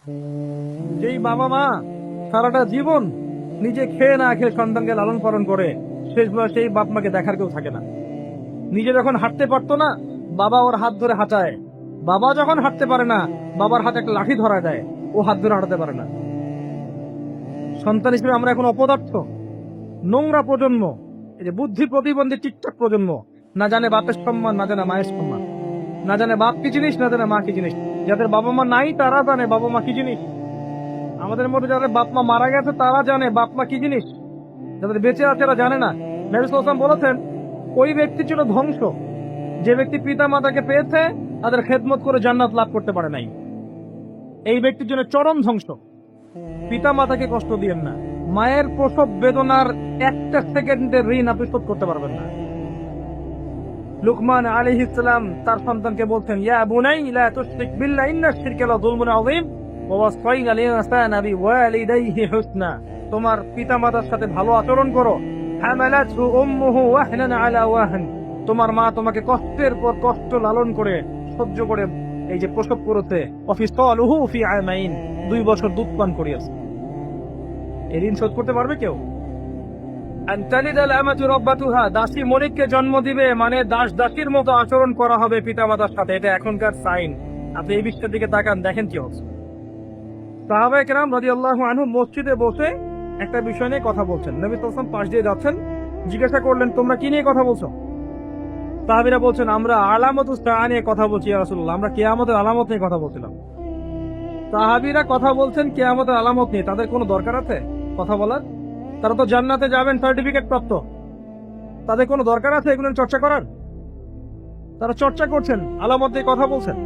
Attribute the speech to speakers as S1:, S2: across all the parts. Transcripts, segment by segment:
S1: যেই বাবা মা সারাটা জীবন নিজে খেয়ে না খেয়ে সন্তানকে লালন পালন করে, শেষ বয়সে এই বাপ মাকে দেখার কেউ থাকে না। নিজে যখন হাঁটতে পারতো না, বাবা ওর হাত ধরে হাঁটায়। বাবা যখন হাঁটতে পারে না, বাবার হাতে একটা লাঠি ধরা দেয়, ও হাত ধরে হাঁটাতে পারে না। সন্তান হিসেবে আমরা এখন অপদার্থ, নোংরা প্রজন্ম, এই যে বুদ্ধি প্রতিবন্ধী টিকটক প্রজন্ম। না জানে বাপের সম্মান, না জানে মায়ের সম্মান, না জানে বাপ কি জিনিস, না জানে মা কি জিনিস। যাদের বাবা মা নাই তারা জানে বাবা মা কি জিনিস। আমাদের মধ্যে যাদের বাপ মা মারা গেছে তারা জানে বাপ মা কি জিনিস, যাদের বেঁচে আছে তারা জানে না। নবী সাল্লাল্লাহু আলাইহি ওয়াসাল্লাম বলেছেন, ওই ব্যক্তির জন্য ধ্বংস যে ব্যক্তি পিতা মাতাকে পেয়েছে, তাদের খেদমত করে জান্নাত লাভ করতে পারে নাই। এই ব্যক্তির জন্য চরম ধ্বংস। পিতা মাতাকে কষ্ট দিয়েন না। মায়ের প্রসব বেদনার একটা সেকেন্ডের ঋণ আপনি শোধ করতে পারবেন না। লুকমান আলাইহিস সালাম তার সন্তানকে বলছেন, ইয়া বুনাই লা তুশরিক বিল্লাহ ইন্নাশ শিরকা লাযুলমুন আযীম ওয়া ওয়াসাইনা আল ইনসানা বিওয়ালিদাইহি হুসনা। তোমার পিতামাতার সাথে ভালো আচরণ করো। হামালাতহু উম্মুহু ওয়াহনান আলা ওয়াহন। তোমার মা তোমাকে কষ্টের পর কষ্ট লালন করে সহ্য করে এই যে প্রসব করেছে। ওয়াফিসালুহু ফি আমাইন, 2 বছর দুধ পান করিয়েছে। এই ঋণ শোধ করতে পারবে কেউ? দাসী মনিককে জন্ম দিবে মানে দাস দাসীর মতো আচরণ করা হবে পিতামাতার সাথে। এটা এখনকার সাইন। আপনি এই বিশ্বের দিকে তাকান, দেখেন কি হচ্ছে। সাহাবায়ে কেরাম রাদিয়াল্লাহু আনহু মসজিদে বসে একটা বিষয় নিয়ে কথা বলছেন। নবী সাল্লাল্লাহু আলাইহি ওয়াসাল্লাম পাশ দিয়ে যাচ্ছেন, জিজ্ঞাসা করলেন, তোমরা কি নিয়ে কথা বলছো? সাহাবীরা বলছেন, আমরা আলামাতুস সাআ নিয়ে কথা বলছি ইয়া রাসূলুল্লাহ, আমরা কিয়ামতের আলামত নিয়ে কথা বলছিলাম। সাহাবীরা কথা বলছেন কিয়ামতের আলামত নিয়ে, তাদের কোনো দরকার আছে কথা বলার? তারা তো জান্নাতে যাবেন সার্টিফিকেট প্রাপ্ত, তাদের কোনো দরকার আছে এগুলো চর্চা করার? তারা চর্চা করছেন, আলামত দিয়ে কথা বলছেন।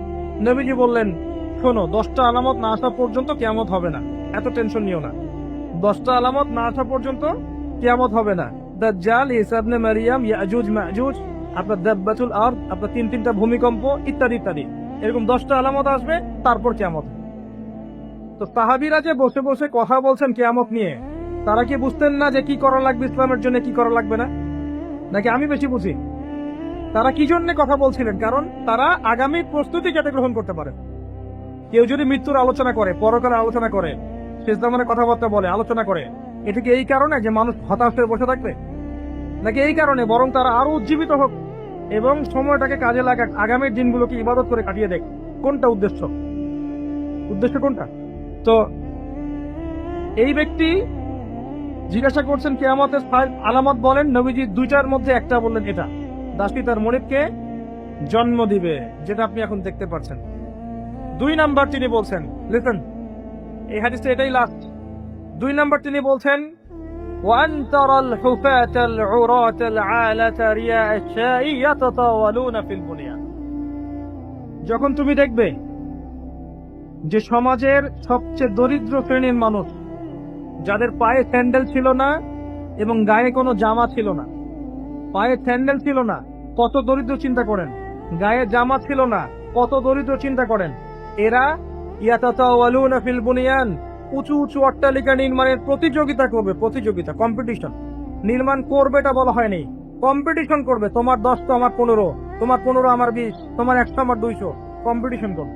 S1: নবীজি বললেন, শোনো, 10টা আলামত না আসা পর্যন্ত কিয়ামত হবে না, এত টেনশন নিও না। 10টা আলামত না আসা পর্যন্ত কিয়ামত হবে না। দাজ্জাল, ঈসা ইবনে মারিয়াম, ইয়াজুজ মাজুজ, আপনার দাব্বাতুল আরদ, আপনার 3টা ভূমিকম্প ইত্যাদি ইত্যাদি, এরকম 10টা আলামত আসবে, তারপর কিয়ামত। তো সাহাবীরা যে বসে বসে কথা বলছেন কিয়ামত নিয়ে, তারা কি বুঝতেন না যে কি করা লাগবে ইসলামের জন্য, কি করা লাগবে না? নাকি আমি বেশি বুঝি? তারা কি জন্য কথা বলছিলেন? কারণ তারা আগামী প্রস্তুতি যাতে গ্রহণ করতে পারে। কেউ যদি মৃত্যুর আলোচনা করে, পরকালের আলোচনা করে, শেষ জামানের কথাবার্তা বলে, আলোচনা করে, এটা কি এই কারণে যে মানুষ হতাশ হয়ে বসে থাকবে? নাকি এই কারণে বরং তারা আরো উজ্জীবিত হোক এবং সময়টাকে কাজে লাগাক, আগামীর দিনগুলোকে ইবাদত করে কাটিয়ে দেখ? কোনটা উদ্দেশ্য? উদ্দেশ্য কোনটা? তো এই ব্যক্তি জিজ্ঞাসা করছেন কিয়ামতের আলামত বলেন। নবীজি 2টার মধ্যে একটা বললেন, এটা দাসী তার মনিবকে জন্ম দিবে, যেটা আপনি এখন দেখতে পাচ্ছেন। 2 নাম্বার তিনি বলছেন, লিসেন, এই হাদিসে এটাই লাস্ট। 2 নাম্বার তিনি বলছেন, ওয়ান তারাল হুফাতাল উরাতাল আলাতা রিয়া আশ-শাই ইয়াতাতাওয়ালুনা ফিল বুনিয়ান। যখন তুমি দেখবে যে সমাজের সবচেয়ে দরিদ্র শ্রেণীর মানুষ, যাদের পায়ে স্যান্ডেল ছিল না এবং গায়ে কোনো জামা ছিল না, পায়ে স্যান্ডেল ছিল না, কত দরিদ্র চিন্তা করেন, গায়ে জামা ছিল না, কত দরিদ্র চিন্তা করেন, এরা ইয়াতাতাওয়ালুনা ফিল বুনিয়ান, উঁচু উঁচু অট্টালিকা নির্মাণের প্রতিযোগিতা করবে। প্রতিযোগিতা, কম্পিটিশন। নির্মাণ করবে এটা বলা হয়নি, কম্পিটিশন করবে। তোমার 10 তো আমার 15, তোমার 15 আমার 20, তোমার 100 আমার 200, কম্পিটিশন করবে।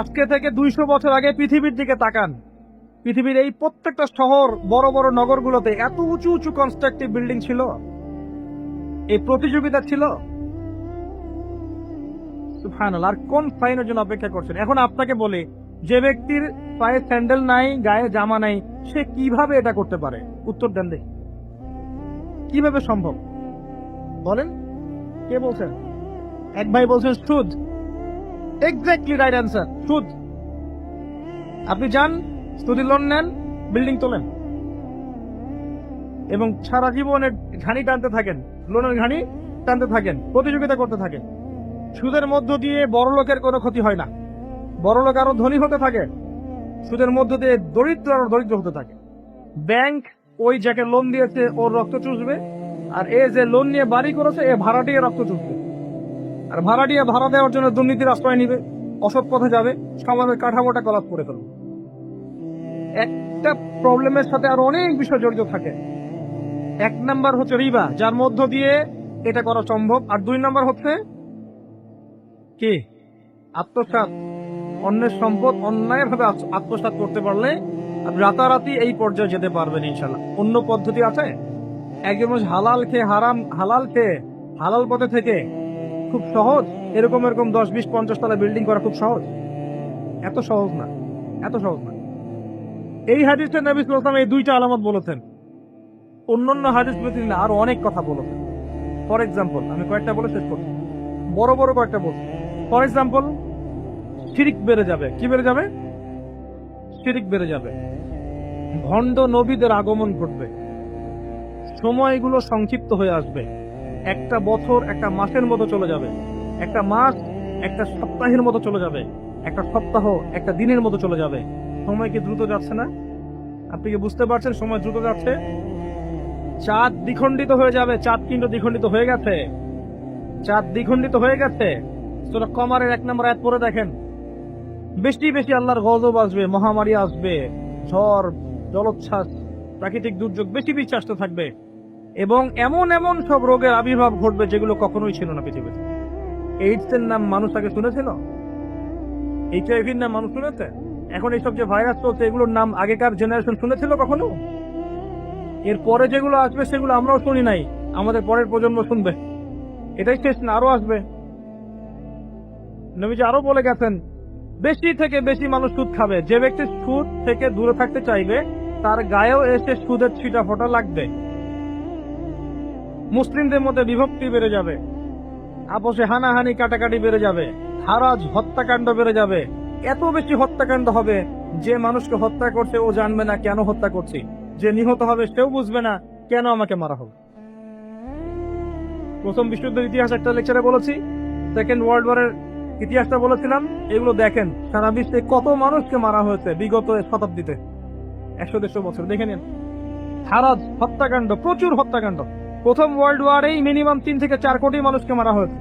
S1: আজকে থেকে 200 বছর আগে পৃথিবীর দিকে তাকান, পৃথিবীর এই প্রত্যেকটা শহর, বড় বড় নগরগুলোতে এত উঁচু উঁচু কনস্ট্রাকটিভ বিল্ডিং ছিল? এই প্রতিযোগিতা ছিল? সুবহানাল্লাহ। আর কোন সাইনের জন্য অপেক্ষা করছেন? এখন আপনাকে বলি, যে ব্যক্তির পায়ে স্যান্ডেল নাই, গায়ে জামা নাই, সে কিভাবে এটা করতে পারে? উত্তর দেন দেখি, কিভাবে সম্ভব বলেন? কে বলছেন? এক ভাই বলছেন সুদ। এক্স্যাক্টলি রাইট অ্যান্সার, সুদ। আপনি যান, স্টুডি লোন নেন, বিল্ডিং তোলেন এবং সারা জীবনের ঘানি টানতে থাকেন, লোনের ঘানি টানতে থাকেন, প্রতিযোগিতা করতে থাকেন। সুদের মধ্য দিয়ে বড় লোকের কোনো ক্ষতি হয় না, বড় লোক আরো ধনী হতে থাকে, সুদের মধ্য দিয়ে দরিদ্র আরো দরিদ্র হতে থাকে। ব্যাংক ওই যাকে লোন দিয়েছে ওর রক্ত চুষবে, আর এ যে লোন নিয়ে বাড়ি করেছে এ ভাড়াটিয়া রক্ত চুষবে। আর ভাড়াটিয়া ভাড়া দেওয়ার জন্য দুর্নীতির আশ্রয় নিবে, অসৎ পথে যাবে, সমাজের কাঠামোটা কলাপ করে ফেলবে। একটা প্রবলেমের সাথে আরো অনেক বিষয় জড়িত থাকে। 1 নাম্বার হচ্ছে রিবা, যার মধ্য দিয়ে এটা করা সম্ভব। আর 2 নাম্বার হচ্ছে কি? আত্মসাৎ, অন্যের সম্পদ অন্যায়ভাবে আত্মসাৎ করতে পারলে আপনি রাতারাতি এই পর্যায়ে যেতে পারবেন ইনশাল্লাহ। অন্য পদ্ধতি আছে? একজন মানুষ হালাল খেয়ে হালাল পথে থেকে খুব সহজ এরকম 10, 20, 50 তলা বিল্ডিং করা খুব সহজ? এত সহজ না, এত সহজ না। এই হাদিসে নবী সাল্লাল্লাহু আলাইহি ওয়াসাল্লাম এই দুইটা আলামত বলেছেন। অন্যান্য হাদিস ব্যতীত আরো অনেক কথা বলেছেন। ফর এক্সাম্পল, আমি কয়েকটা বলে শেষ করছি, বড় বড় কয়েকটা বলছি। ফর এক্সাম্পল, শিরিক বেড়ে যাবে। কি বেড়ে যাবে? শিরিক বেড়ে যাবে। ভণ্ড নবীদের আগমন ঘটবে। সময়গুলো সংক্ষিপ্ত হয়ে আসবে। একটা বছর একটা মাসের মতো চলে যাবে, একটা মাস একটা সপ্তাহের মতো চলে যাবে, একটা সপ্তাহ একটা দিনের মতো চলে যাবে। সময় কি দ্রুত যাচ্ছে না? আপনি কি বুঝতে পারছেন সময় দ্রুত যাচ্ছে? চাঁদ দ্বিখণ্ডিত হয়ে যাবে। চাঁদ কিন্তু দ্বিখণ্ডিত হয়ে গেছে। চাঁদ দ্বিখণ্ডিত হয়ে গেছে। সূরা কমারের 1 নম্বর আয়াত পড়ে দেখেন। বেশি বেশি আল্লাহর গজব আসবে, মহামারী আসবে, ঝড়, জলোচ্ছ্বাস, প্রাকৃতিক দুর্যোগ বেশি বেশি আসতে থাকবে, এবং এমন এমন সব রোগের আবির্ভাব ঘটবে যেগুলো কখনোই ছিল না পৃথিবীতে। এইডস এর নাম মানুষ আগে শুনেছিল? এইচআইভির নাম মানুষ শুনেছে? এখন এইসব যে ভাইরাস চলছে এগুলোর নাম আগেকার জেনারেশন শুনেছিল কখনো? এর পরে যেগুলো আসবে সেগুলো আমরাও শুনি নাই, আমাদের পরের প্রজন্ম শুনবে। এটাই শেষ না, আরো আসবে। নবীজি আরো বলে গেছেন, বেশি থেকে বেশি মানুষ সুদ খাবে। যে ব্যক্তি সুদ থেকে দূরে থাকতে চাইবে তার গায়েও এসে সুদের ছিটা ফোটা লাগবে। মুসলিমদের মধ্যে বিভক্তি বেড়ে যাবে, আপোষে হানাহানি কাটাকাটি বেড়ে যাবে, হারাজ হত্যাকাণ্ড বেড়ে যাবে। এত বেশি হত্যাকাণ্ড হবে যে মানুষকে হত্যা করছে ও জানবে না কেন হত্যা করছি, যে নিহত হবে সেও বুঝবে না কেন আমাকে মারা হবে। প্রথম বিশ্বযুদ্ধের ইতিহাস একটা লেকচারে বলেছি, সেকেন্ড ওয়ার্ল্ড ওয়ারের ইতিহাসটা বলেছিলাম। এগুলো দেখেন সারা বিশ্বে কত মানুষকে মারা হয়েছে বিগত শতাব্দীতে, 100-150 বছর দেখে নিন। হারাজ হত্যাকাণ্ড, প্রচুর হত্যাকাণ্ড। প্রথম ওয়ার্ল্ড ওয়ারেই মিনিমাম 3 থেকে 4 কোটি মানুষকে মারা হয়েছে।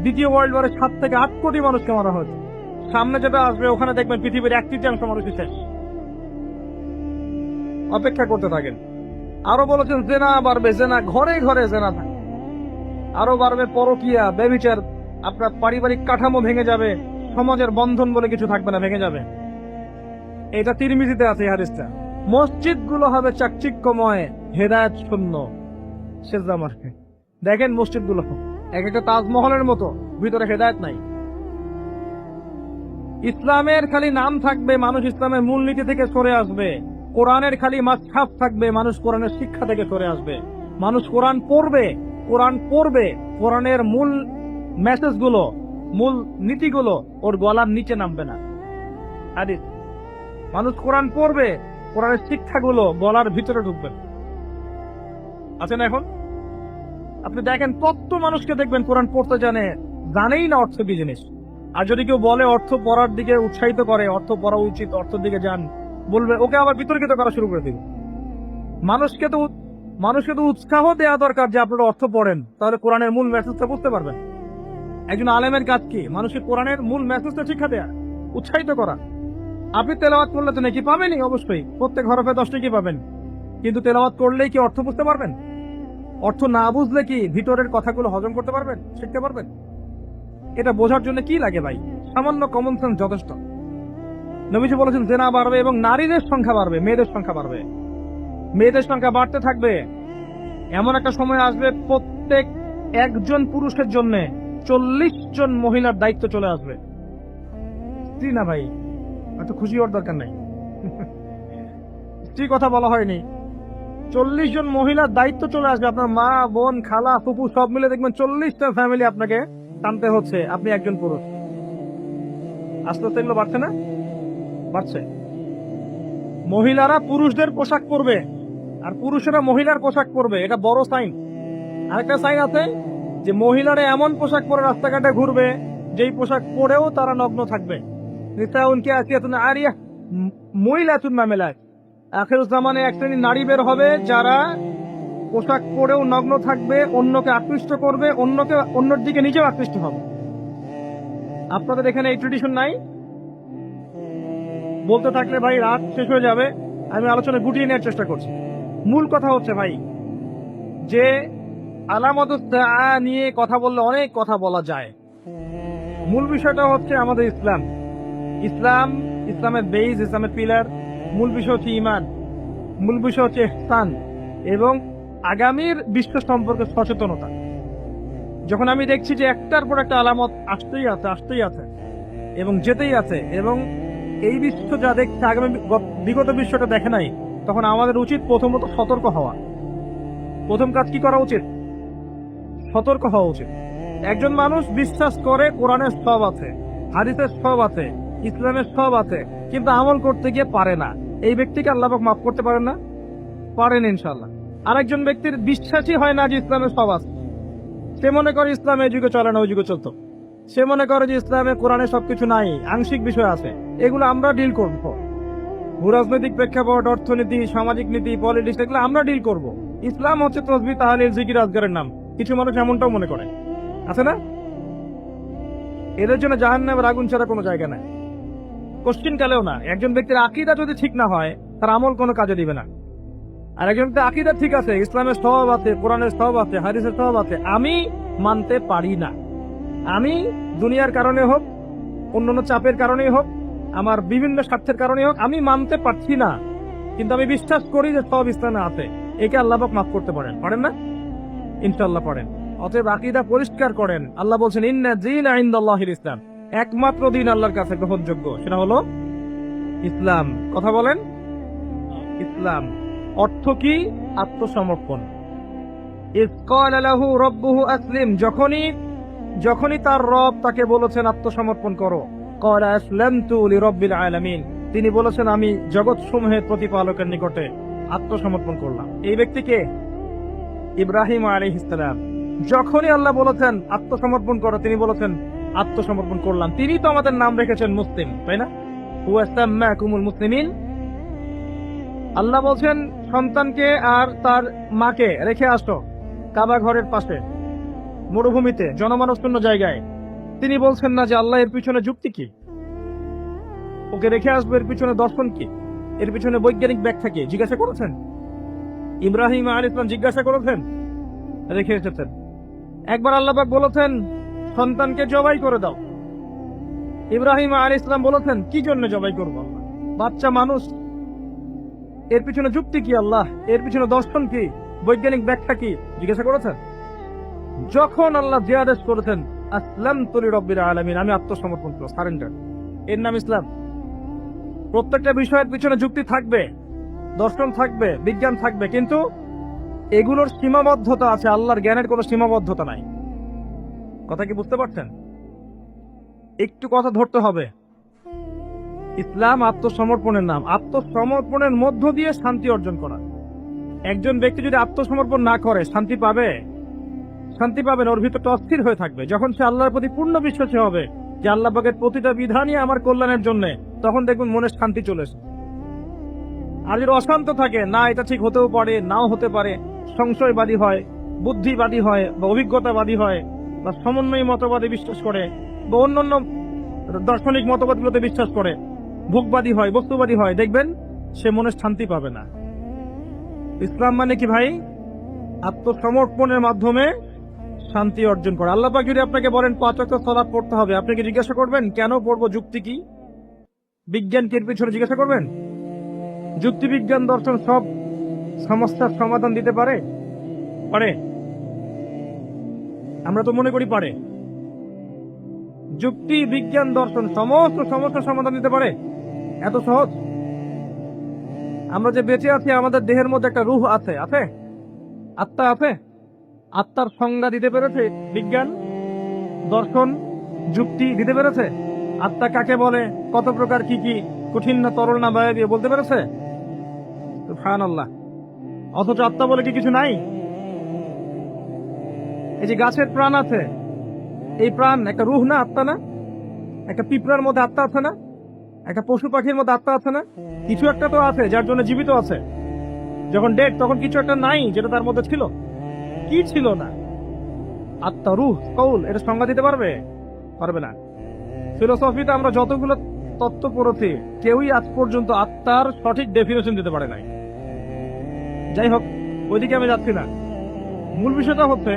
S1: দ্বিতীয় ওয়ার্ল্ড ওয়ারে 7 থেকে 8 কোটি মানুষকে মারা হয়েছে। সামনে যেটা আসবে ওখানে দেখবেন পৃথিবীর 1/3 মানুষই শেষ। অপেক্ষা করতে থাকেন। আরো বলেছেন জেনা বাড়বে, জেনা ঘরে ঘরে জেনা থাকে। আরো বাড়বে পরকিয়া, ব্যভিচার, আপনার পারিবারিক কাঠামো ভেঙে যাবে, সমাজের বন্ধন বলে কিছু থাকবে না, ভেঙে যাবে। এটা তিরমিজিতে আছে এই হাদিসটা। মসজিদ গুলো হবে চাকচিক্যময়, হেদায়েত শূন্য। সেজদা মারবে। দেখেন মসজিদ গুলো এক একটা তাজমহলের মতো, ভিতরে হেদায়েত নাই। ইসলামের খালি নাম থাকবে, মানুষ ইসলামের মূলনীতি থেকে সরে আসবে। কোরআনের খালি মাসহাফ থাকবে, মানুষ কোরআনের শিক্ষা থেকে সরে আসবে। মানুষ কোরআন পড়বে, কোরআনের মূল মেসেজ গুলো, মূল নীতিগুলো ওর গলার নিচে নামবে না। হাদিস, মানুষ কোরআন পড়বে, কোরআনের শিক্ষাগুলো গলার ভিতরে ঢুকবে। আছেন এখন আপনি দেখেন কত মানুষকে দেখবেন কোরআন পড়তে জানেই না অর্থ কি জিনিস। আর যদি কেউ বলে অর্থ পড়ার দিকে উৎসাহিত করে, অর্থ পড়া উচিত, অর্থের দিকে যান, বলবে ওকে আবার বিতর্কিত করা শুরু করে দিবে। মানুষকে তো উৎসাহ দেওয়া দরকার যে আপনারা অর্থ পড়েন, তাহলে কোরআনের মূল মেসেজটা বুঝতে পারবেন। একজন আলেমের কাজ কি? মানুষকে কোরআনের মূল মেসেজটা শিক্ষা দেয়া, উৎসাহিত করা। আপনি তেলাওয়াত করলে তো নাকি পাবেনই, অবশ্যই প্রত্যেক হরফে 10 নাকি পাবেন, কিন্তু তেলাওয়াত করলেই কি অর্থ বুঝতে পারবেন? অর্থ না বুঝলে কি ভিতরের কথাগুলো হজম করতে পারবেন, শিখতে পারবেন? এটা বোঝার জন্য কি লাগে ভাই? সামান্য কমন সেন্স যথেষ্ট। নবীজি বলেছেন জেনা বাড়বে এবং নারীদের সংখ্যা বাড়বে, মেয়েদের সংখ্যা বাড়বে। মেয়েদের সংখ্যা বাড়তে থাকবে। এমন একটা সময় আসবে প্রত্যেক একজন পুরুষের জন্য 40 জন মহিলার দায়িত্ব চলে আসবে। স্ত্রী না ভাই, এত খুশি হওয়ার দরকার নাই। স্ত্রী কথা বলা হয়নি। 40 জন মহিলার দায়িত্ব চলে আসবে। আপনার মা, বোন, খালা, ফুপু সব মিলে দেখবেন 40টা ফ্যামিলি আপনাকে টানতে হচ্ছে, আপনি একজন পুরুষ। আস্তে আস্তে এগুলো বাড়ছে না? বাড়ছে। মহিলারা পুরুষদের পোশাক পরবে আর পুরুষেরা মহিলার পোশাক পরবে, এটা বড় সাইন। আরেকটা সাইন আছে যে মহিলারা এমন পোশাক পরে রাস্তাঘাটে ঘুরবে যেই পোশাক পরেও তারা নগ্ন থাকবে। নিসাউনকে আসিয়াতুন আরিয়া মুইলাতুন মামেলায়, আখিরুজ জামানে এক শ্রেণীর নারী বের হবে যারা পোশাক পরেও নগ্ন থাকবে, অন্যকে আকৃষ্ট করবে, অন্যর দিকে নিজেও আকৃষ্ট হবে। আপনাদের এখানে এই ট্রেডিশন নাই? বলতে থাকলে ভাই রাত শেষ হয়ে যাবে, আমি আলোচনা গুটিয়ে নেওয়ার চেষ্টা করছি। মূল কথা হচ্ছে ভাই যে আলামত নিয়ে কথা বললে অনেক কথা বলা যায়। মূল বিষয়টা হচ্ছে আমাদের ইসলাম। ইসলামের বেইজ, ইসলামের পিলার, মূল বিষয় হচ্ছে ঈমান, মূল বিষয় হচ্ছে ইহসান এবং আগামীর বিশ্ব সম্পর্কে সচেতনতা। যখন আমি দেখছি যে একটার পর একটা আলামত আসতেই আছে এবং যেতেই আছে, এবং এই বিশ্ব যা দেখছে আগামী বিগত বিশ্বটা দেখে নাই, তখন আমাদের উচিত প্রথমত সতর্ক হওয়া। প্রথম কাজ কি করা উচিত? সতর্ক হওয়া উচিত। একজন মানুষ বিশ্বাস করে কোরআনের সব আছে, হাদিসের সব আছে, ইসলামের সব আছে, কিন্তু আমল করতে গিয়ে পারে না। এই ব্যক্তিকে আল্লাহ পাক মাফ করতে পারেন না? পারেন ইনশাআল্লাহ। আরেকজন ব্যক্তির বিশ্বাসই হয় না যে ইসলামের সব আছে, সে মনে করে ইসলাম এই যুগে চলে না, ওই যুগে চলতো। সে মনে করে যে ইসলামে কোরআনে সবকিছু নাই, আংশিক বিষয় আছে, এগুলো আমরা ডিল করব। ভূরাজনৈতিক প্রেক্ষাপট, অর্থনীতি, সামাজিক নীতি, পলিটিক্স, এগুলো আমরা ডিল করব। ইসলাম হচ্ছে তসবিহ, তাহলিল, জিকির, আজগারের নাম। কিছু মানুষ এমনটাও মনে করে, আছে না? এদের জন্য জাহান্নামের আগুন ছাড়া কোনো জায়গা নাই, কোশ্চিন কালেও না। একজন ব্যক্তির আকীদা যদি ঠিক না হয়, তার আমল কোনো কাজে দিবে না। আর একজন ব্যক্তির আকীদা ঠিক আছে, ইসলামের সব আছে, কোরআনের সব আছে, হাদিসের সব আছে, আমি মানতে পারি না। আমি দুনিয়ার কারণে হোক, অন্যান্য চাপের কারণেই হোক, আমার বিভিন্ন স্বার্থের কারণে হোক, আমি মানতে পারছি না, কিন্তু আমি বিশ্বাস করি যে সব ইসলামে আছে। একে আল্লাহ পাক মাফ করতে পারেন না? ইনশাআল্লাহ পারেন। অতএব আকীদা পরিষ্কার করেন। আল্লাহ বলছেন ইন্না দীনা ইনদাল্লাহিল ইসলাম, একমাত্র দিন আল্লাহর কাছে গ্রহণযোগ্য সেটা হলো ইসলাম। কথা বলেন, ইসলাম। অর্থ কি? আত্মসমর্পণ। ইয ক্বালা লাহু রাব্বুহু আসলিম, যখনই তার রব তাকে বলেছেন আত্মসমর্পণ করো, ক্বালা আসলামতু লিরাব্বিল আলামিন, তিনি বলেছেন আমি জগৎ সমূহের প্রতিপালকের নিকটে আত্মসমর্পণ করলাম। এই ব্যক্তিকে ইব্রাহিম আলাইহিস সালাম। যখনই আল্লাহ বলেছেন আত্মসমর্পণ করো, তিনি বলেছেন আত্মসমর্পণ করলাম। তিনি তো আমাদের নাম রেখেছেন মুসলিম, তাই না? হুয়া সাম্মাকুমুল মুসলিমিন। আল্লাহ বলছেন সন্তানকে আর তার মাকে রেখে আসো কাবা ঘরের পাশে, মরুভূমিতে, জনমানবশূন্য জায়গায়। তিনি বলছেন না যে আল্লাহ এর পিছনে যুক্তি কি, ওকে রেখে আসবো, এর পিছনে দর্শন কি, এর পিছনে বৈজ্ঞানিক ব্যাখ্যা কি? জিজ্ঞাসা করেছেন? ইব্রাহিম আলাইহিস সালাম জিজ্ঞাসা করেছেন, রেখে এসেছেন। একবার আল্লাহ পাক বলেছেন সন্তানকে জবাই করে দাও। ইব্রাহিম আলাইহিস সালাম বলেছেন কি জন্য জবাই করবো? আল্লাহ, বাচ্চা মানুষ, এর পিছনে যুক্তি কি? আল্লাহ, এর পিছনে দর্শন কি, বৈজ্ঞানিক ব্যাখ্যা কি? জিজ্ঞাসা করেছেন? যখন আল্লাহ যে আদেশ করেছেন আসলামতু লিরাব্বিল আলামিন, আমি আত্মসমর্পণ করলাম, সারেন্ডার, এর নাম ইসলাম। প্রত্যেকটা বিষয়ের পিছনে যুক্তি থাকবে, দর্শন থাকবে, বিজ্ঞান থাকবে, কিন্তু এগুলোর সীমাবদ্ধতা আছে। আল্লাহর জ্ঞানের কোনো সীমাবদ্ধতা নাই। কথা কি বুঝতে পারছেন? একটু কথা ধরতে হবে। ইসলাম আত্মসমর্পণের নাম। আত্মসমর্পণের মধ্য দিয়ে শান্তি অর্জন করা। একজন ব্যক্তি যদি আত্মসমর্পণ না করে শান্তি পাবে? শান্তি পাবে না, ওর ভিতরটা অস্থির হয়ে থাকবে। যখন সে আল্লাহর প্রতি পূর্ণ বিশ্বাসী হবে যে আল্লাহ পাকের প্রতিটা বিধানই আমার কল্যাণের জন্য, তখন দেখবেন মনে শান্তি চলে এসে। আর যদি অশান্ত থাকে, না এটা ঠিক হতেও পারে, নাও হতে পারে, সংশয়বাদী হয়, বুদ্ধিবাদী হয়, বা অভিজ্ঞতাবাদী হয়, বা সমন্বয়ী মতবাদে বিশ্বাস করে, বা অন্যান্য দার্শনিক মতবাদগুলোতে বিশ্বাস করে, ভোগবাদী হয়, বস্তুবাদী হয়, দেখবেন সে মনে শান্তি পাবে না। ইসলাম মানে কি ভাই? আত্মসমর্পণের মাধ্যমে শান্তি অর্জন করা। আল্লাহ পাক যদি আপনাকে বলেন 5 ওয়াক্ত সালাত পড়তে হবে, আপনি কি জিজ্ঞাসা করবেন কেন পড়বো, যুক্তি কি, বিজ্ঞান কি এর পিছনে জিজ্ঞাসা করবেন? যুক্তি, বিজ্ঞান, দর্শন সব সমস্যার সমাধান দিতে পারে? আমরা তো মনে করি পারে। যুক্তি, বিজ্ঞান, দর্শন সমস্ত সমস্যার সমাধান দিতে পারে? এত সহজ? আমরা যে বেঁচে আছি, আমাদের দেহের মধ্যে একটা রূহ আছে, আত্মা আছে। আত্মার সংজ্ঞা দিতে পেরেছে বিজ্ঞান, দর্শন, যুক্তি দিতে পেরেছে? আত্মা কাকে বলে, কত প্রকার, কি কি, কঠিন না তরল না বায়ু দিয়ে বলতে পেরেছে? সুবহানাল্লাহ। অথচ আত্মা বলে কি কিছু নাই? এই যে গাছের প্রাণ আছে, এই প্রাণ একটা রূহ না, আত্মা না? একটা পিঁপড়ার মধ্যে আত্মা আছে না? একটা পশু পাখির মধ্যে আত্মা আছে না? কিছু একটা তো আছে যার জন্য জীবিত আছে। যখন ডেড তখন কিছু একটা নাই যেটা তার মধ্যে ছিল। কি ছিল না? আত্মা, রূহ, কৌল, এটা সংজ্ঞা দিতে পারবে না। ফিলোসফিতে আমরা যতগুলো তত্ত্ব পড়েছি, কেউই আজ পর্যন্ত আত্মার সঠিক ডেফিনেশন দিতে পারে নাই। যাই হোক, ওইদিকে আমি যাচ্ছি না। মূল বিষয়টা হচ্ছে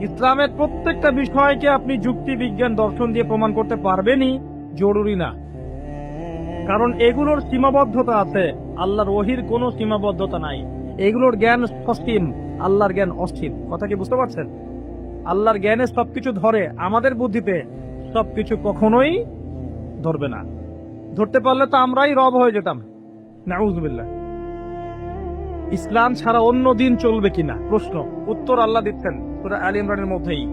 S1: ইসলামের প্রত্যেকটা বিষয়কে আপনি যুক্তি, বিজ্ঞান, দর্শন দিয়ে প্রমাণ করতে পারবেনই জরুরি না। কারণ এগুলোর সীমাবদ্ধতা আছে, আল্লাহর ওহির কোনো সীমাবদ্ধতা নাই। এগুলোর জ্ঞান সসীম, আল্লাহর জ্ঞান অসীম। কথা কি বুঝতে পারছেন? আল্লাহর জ্ঞানে সবকিছু ধরে, আমাদের বুদ্ধিতে সবকিছু কখনোই ধরবে না। ধরতে পারলে তো আমরাই রব হয়ে যেতাম, নাউযুবিল্লাহ। ইসলাম ছাড়া অন্য দিন চলবে কিনা প্রশ্ন, উত্তর আল্লাহ দিচ্ছেন সূরা আলে ইমরানের মধ্যেই,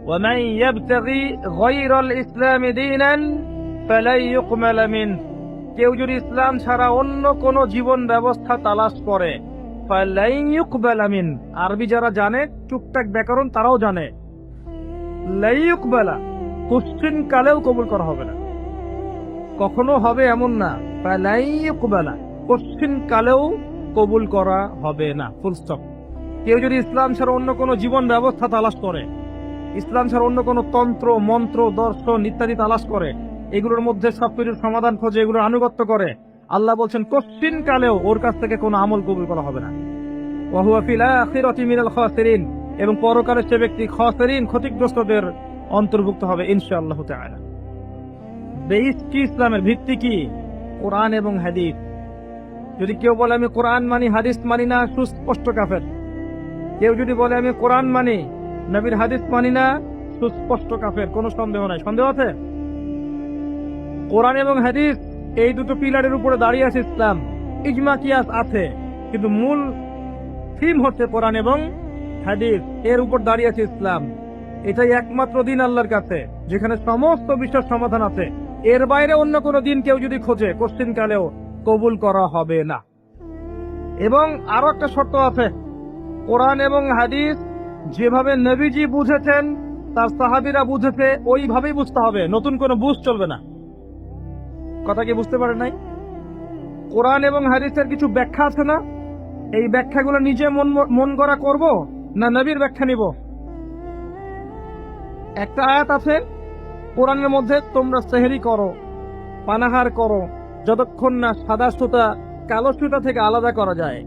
S1: ওয়ামান ইয়াবতাগি গায়রাল ইসলামি দীনান ফালাই ইউকমাল মিন। কেউ যদি ইসলাম ছাড়া অন্য কোন জীবন ব্যবস্থা তালাশ করে, ফালাই ইউকবাল মিন, আরবি যারা জানে টুকটাক ব্যাকরণ তারাও জানে, লাই ইউকবালা, কোশ্চিন কালেও কবুল করা হবে না। কখনো হবে এমন না, ফালাই ইউকবালা, কোশ্চিন কালেও কবুল করা হবে না, ফুল স্টপ। কেউ যদি ইসলাম ছাড়া অন্য কোন জীবন ব্যবস্থা তালাশ করে, ইসলাম ছাড়া অন্য কোন তন্ত্র মন্ত্র দর্শন ইত্যাদি তালাশ করে, এগুলোর মধ্যে সবকিছুর সমাধান খোঁজে, এগুলোর আনুগত্য করে, আল্লাহ বলছেন কোশ্চিন কালেও ওর কাছ থেকে কোনো আমল কবুল করা হবে না। ওয়া হুয়া ফিল আখিরাতি মিনাল খাসিরিন, এবং পরকালে সে ব্যক্তি খাসিরিন, ক্ষতিগ্রস্তদের অন্তর্ভুক্ত হবে ইনশাআল্লাহ তাআলা। বেস কি ইসলামের ভিত্তি কি? কোরআন এবং হাদিস। যদি কেউ বলে আমি কোরআন মানি হাদিস মানি না, সুস্পষ্ট কাফের। কেউ যদি বলে আমি কোরআন মানি নবীর হাদিস মানি না, সুস্পষ্ট কাফের, কোনো সন্দেহ নাই। সন্দেহ আছে? কোরআন এবং হাদিস এই দুটো পিলারের উপরে দাঁড়িয়ে আছে ইসলাম। ইজমা কিয়াস আছে, কিন্তু মূল থিম হচ্ছে কোরআন এবং হাদিস, এর উপর দাঁড়িয়ে আছে ইসলাম। এটাই একমাত্র দিন আল্লাহর কাছে যেখানে সমস্ত বিষয়ের সমাধান আছে। এর বাইরে অন্য কোনো দিন কেউ যদি খোঁজে, কোশ্চিন কালেও কবুল করা হবে না। এবং আরো একটা শর্ত আছে, কোরআন এবং হাদিস যেভাবে নবীজি বুঝেছেন, তার সাহাবীরা বুঝেছে, ওইভাবেই বুঝতে হবে, নতুন কোনো বুঝ চলবে না। কথা কি বুঝতে পারেন নাই? কোরআন এবং হাদিসের কিছু ব্যাখ্যা আছে না, এই ব্যাখ্যাগুলো নিজে মন গড়া করব না নবীর ব্যাখ্যা নিব? একটা আয়াত আছে কোরআনের মধ্যে, তোমরা সেহরি করো, পানাহার করো, যতক্ষণ না সাদা সুতা কালো সুতা থেকে আলাদা করা যায়।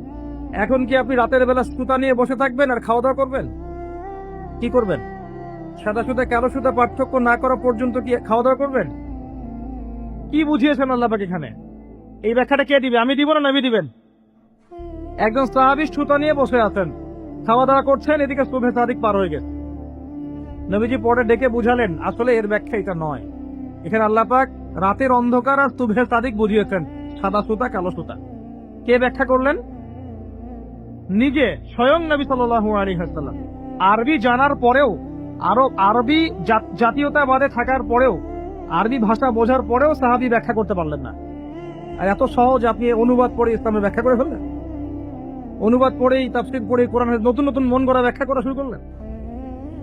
S1: এখন কি আপনি রাতের বেলা সুতা নিয়ে বসে থাকবেন আর খাওয়া দাওয়া করবেন? কি করবেন? সাদা সুতা কালো সুতা পার্থক্য না করা পর্যন্ত কি খাওয়া দাওয়া করবেন? কি বুঝিয়েছেন আল্লাহ পাক এখানে? এই ব্যাখ্যাটা কে দিবে? আমি দিব না নবী দিবেন? একজন সাহাবী সুতা নিয়ে বসে আছেন, খাওয়া দাওয়া করছেন, এদিকে সুবহে সাদিক পার হয়ে গেছে। নবীজি পরে ডেকে বুঝালেন আসলে এর ব্যাখ্যা এটা নয়। এখানে আল্লাহ পাক রাতের অন্ধকার আর সুবহে সাদিক বুঝিয়েছেন, সাদা সুতা কালো সুতা। কে ব্যাখ্যা করলেন? নিজে স্বয়ং নবী সাল্লাল্লাহু আলাইহি ওয়াসাল্লাম। আরবি জানার পরেও, আরবি জাতীয়তাবাদে থাকার পরেও, আরবি ভাষা বোঝার পরেও সাহাবী ব্যাখ্যা করতে পারলেন না। আর এত সহজ আপনি অনুবাদ পড়ে ইসলামের ব্যাখ্যা করে ফেললেন। অনুবাদ পড়েই, তাফসীর পড়েই কোরআনের নতুন নতুন মন গড়া ব্যাখ্যা করা শুরু করলেন।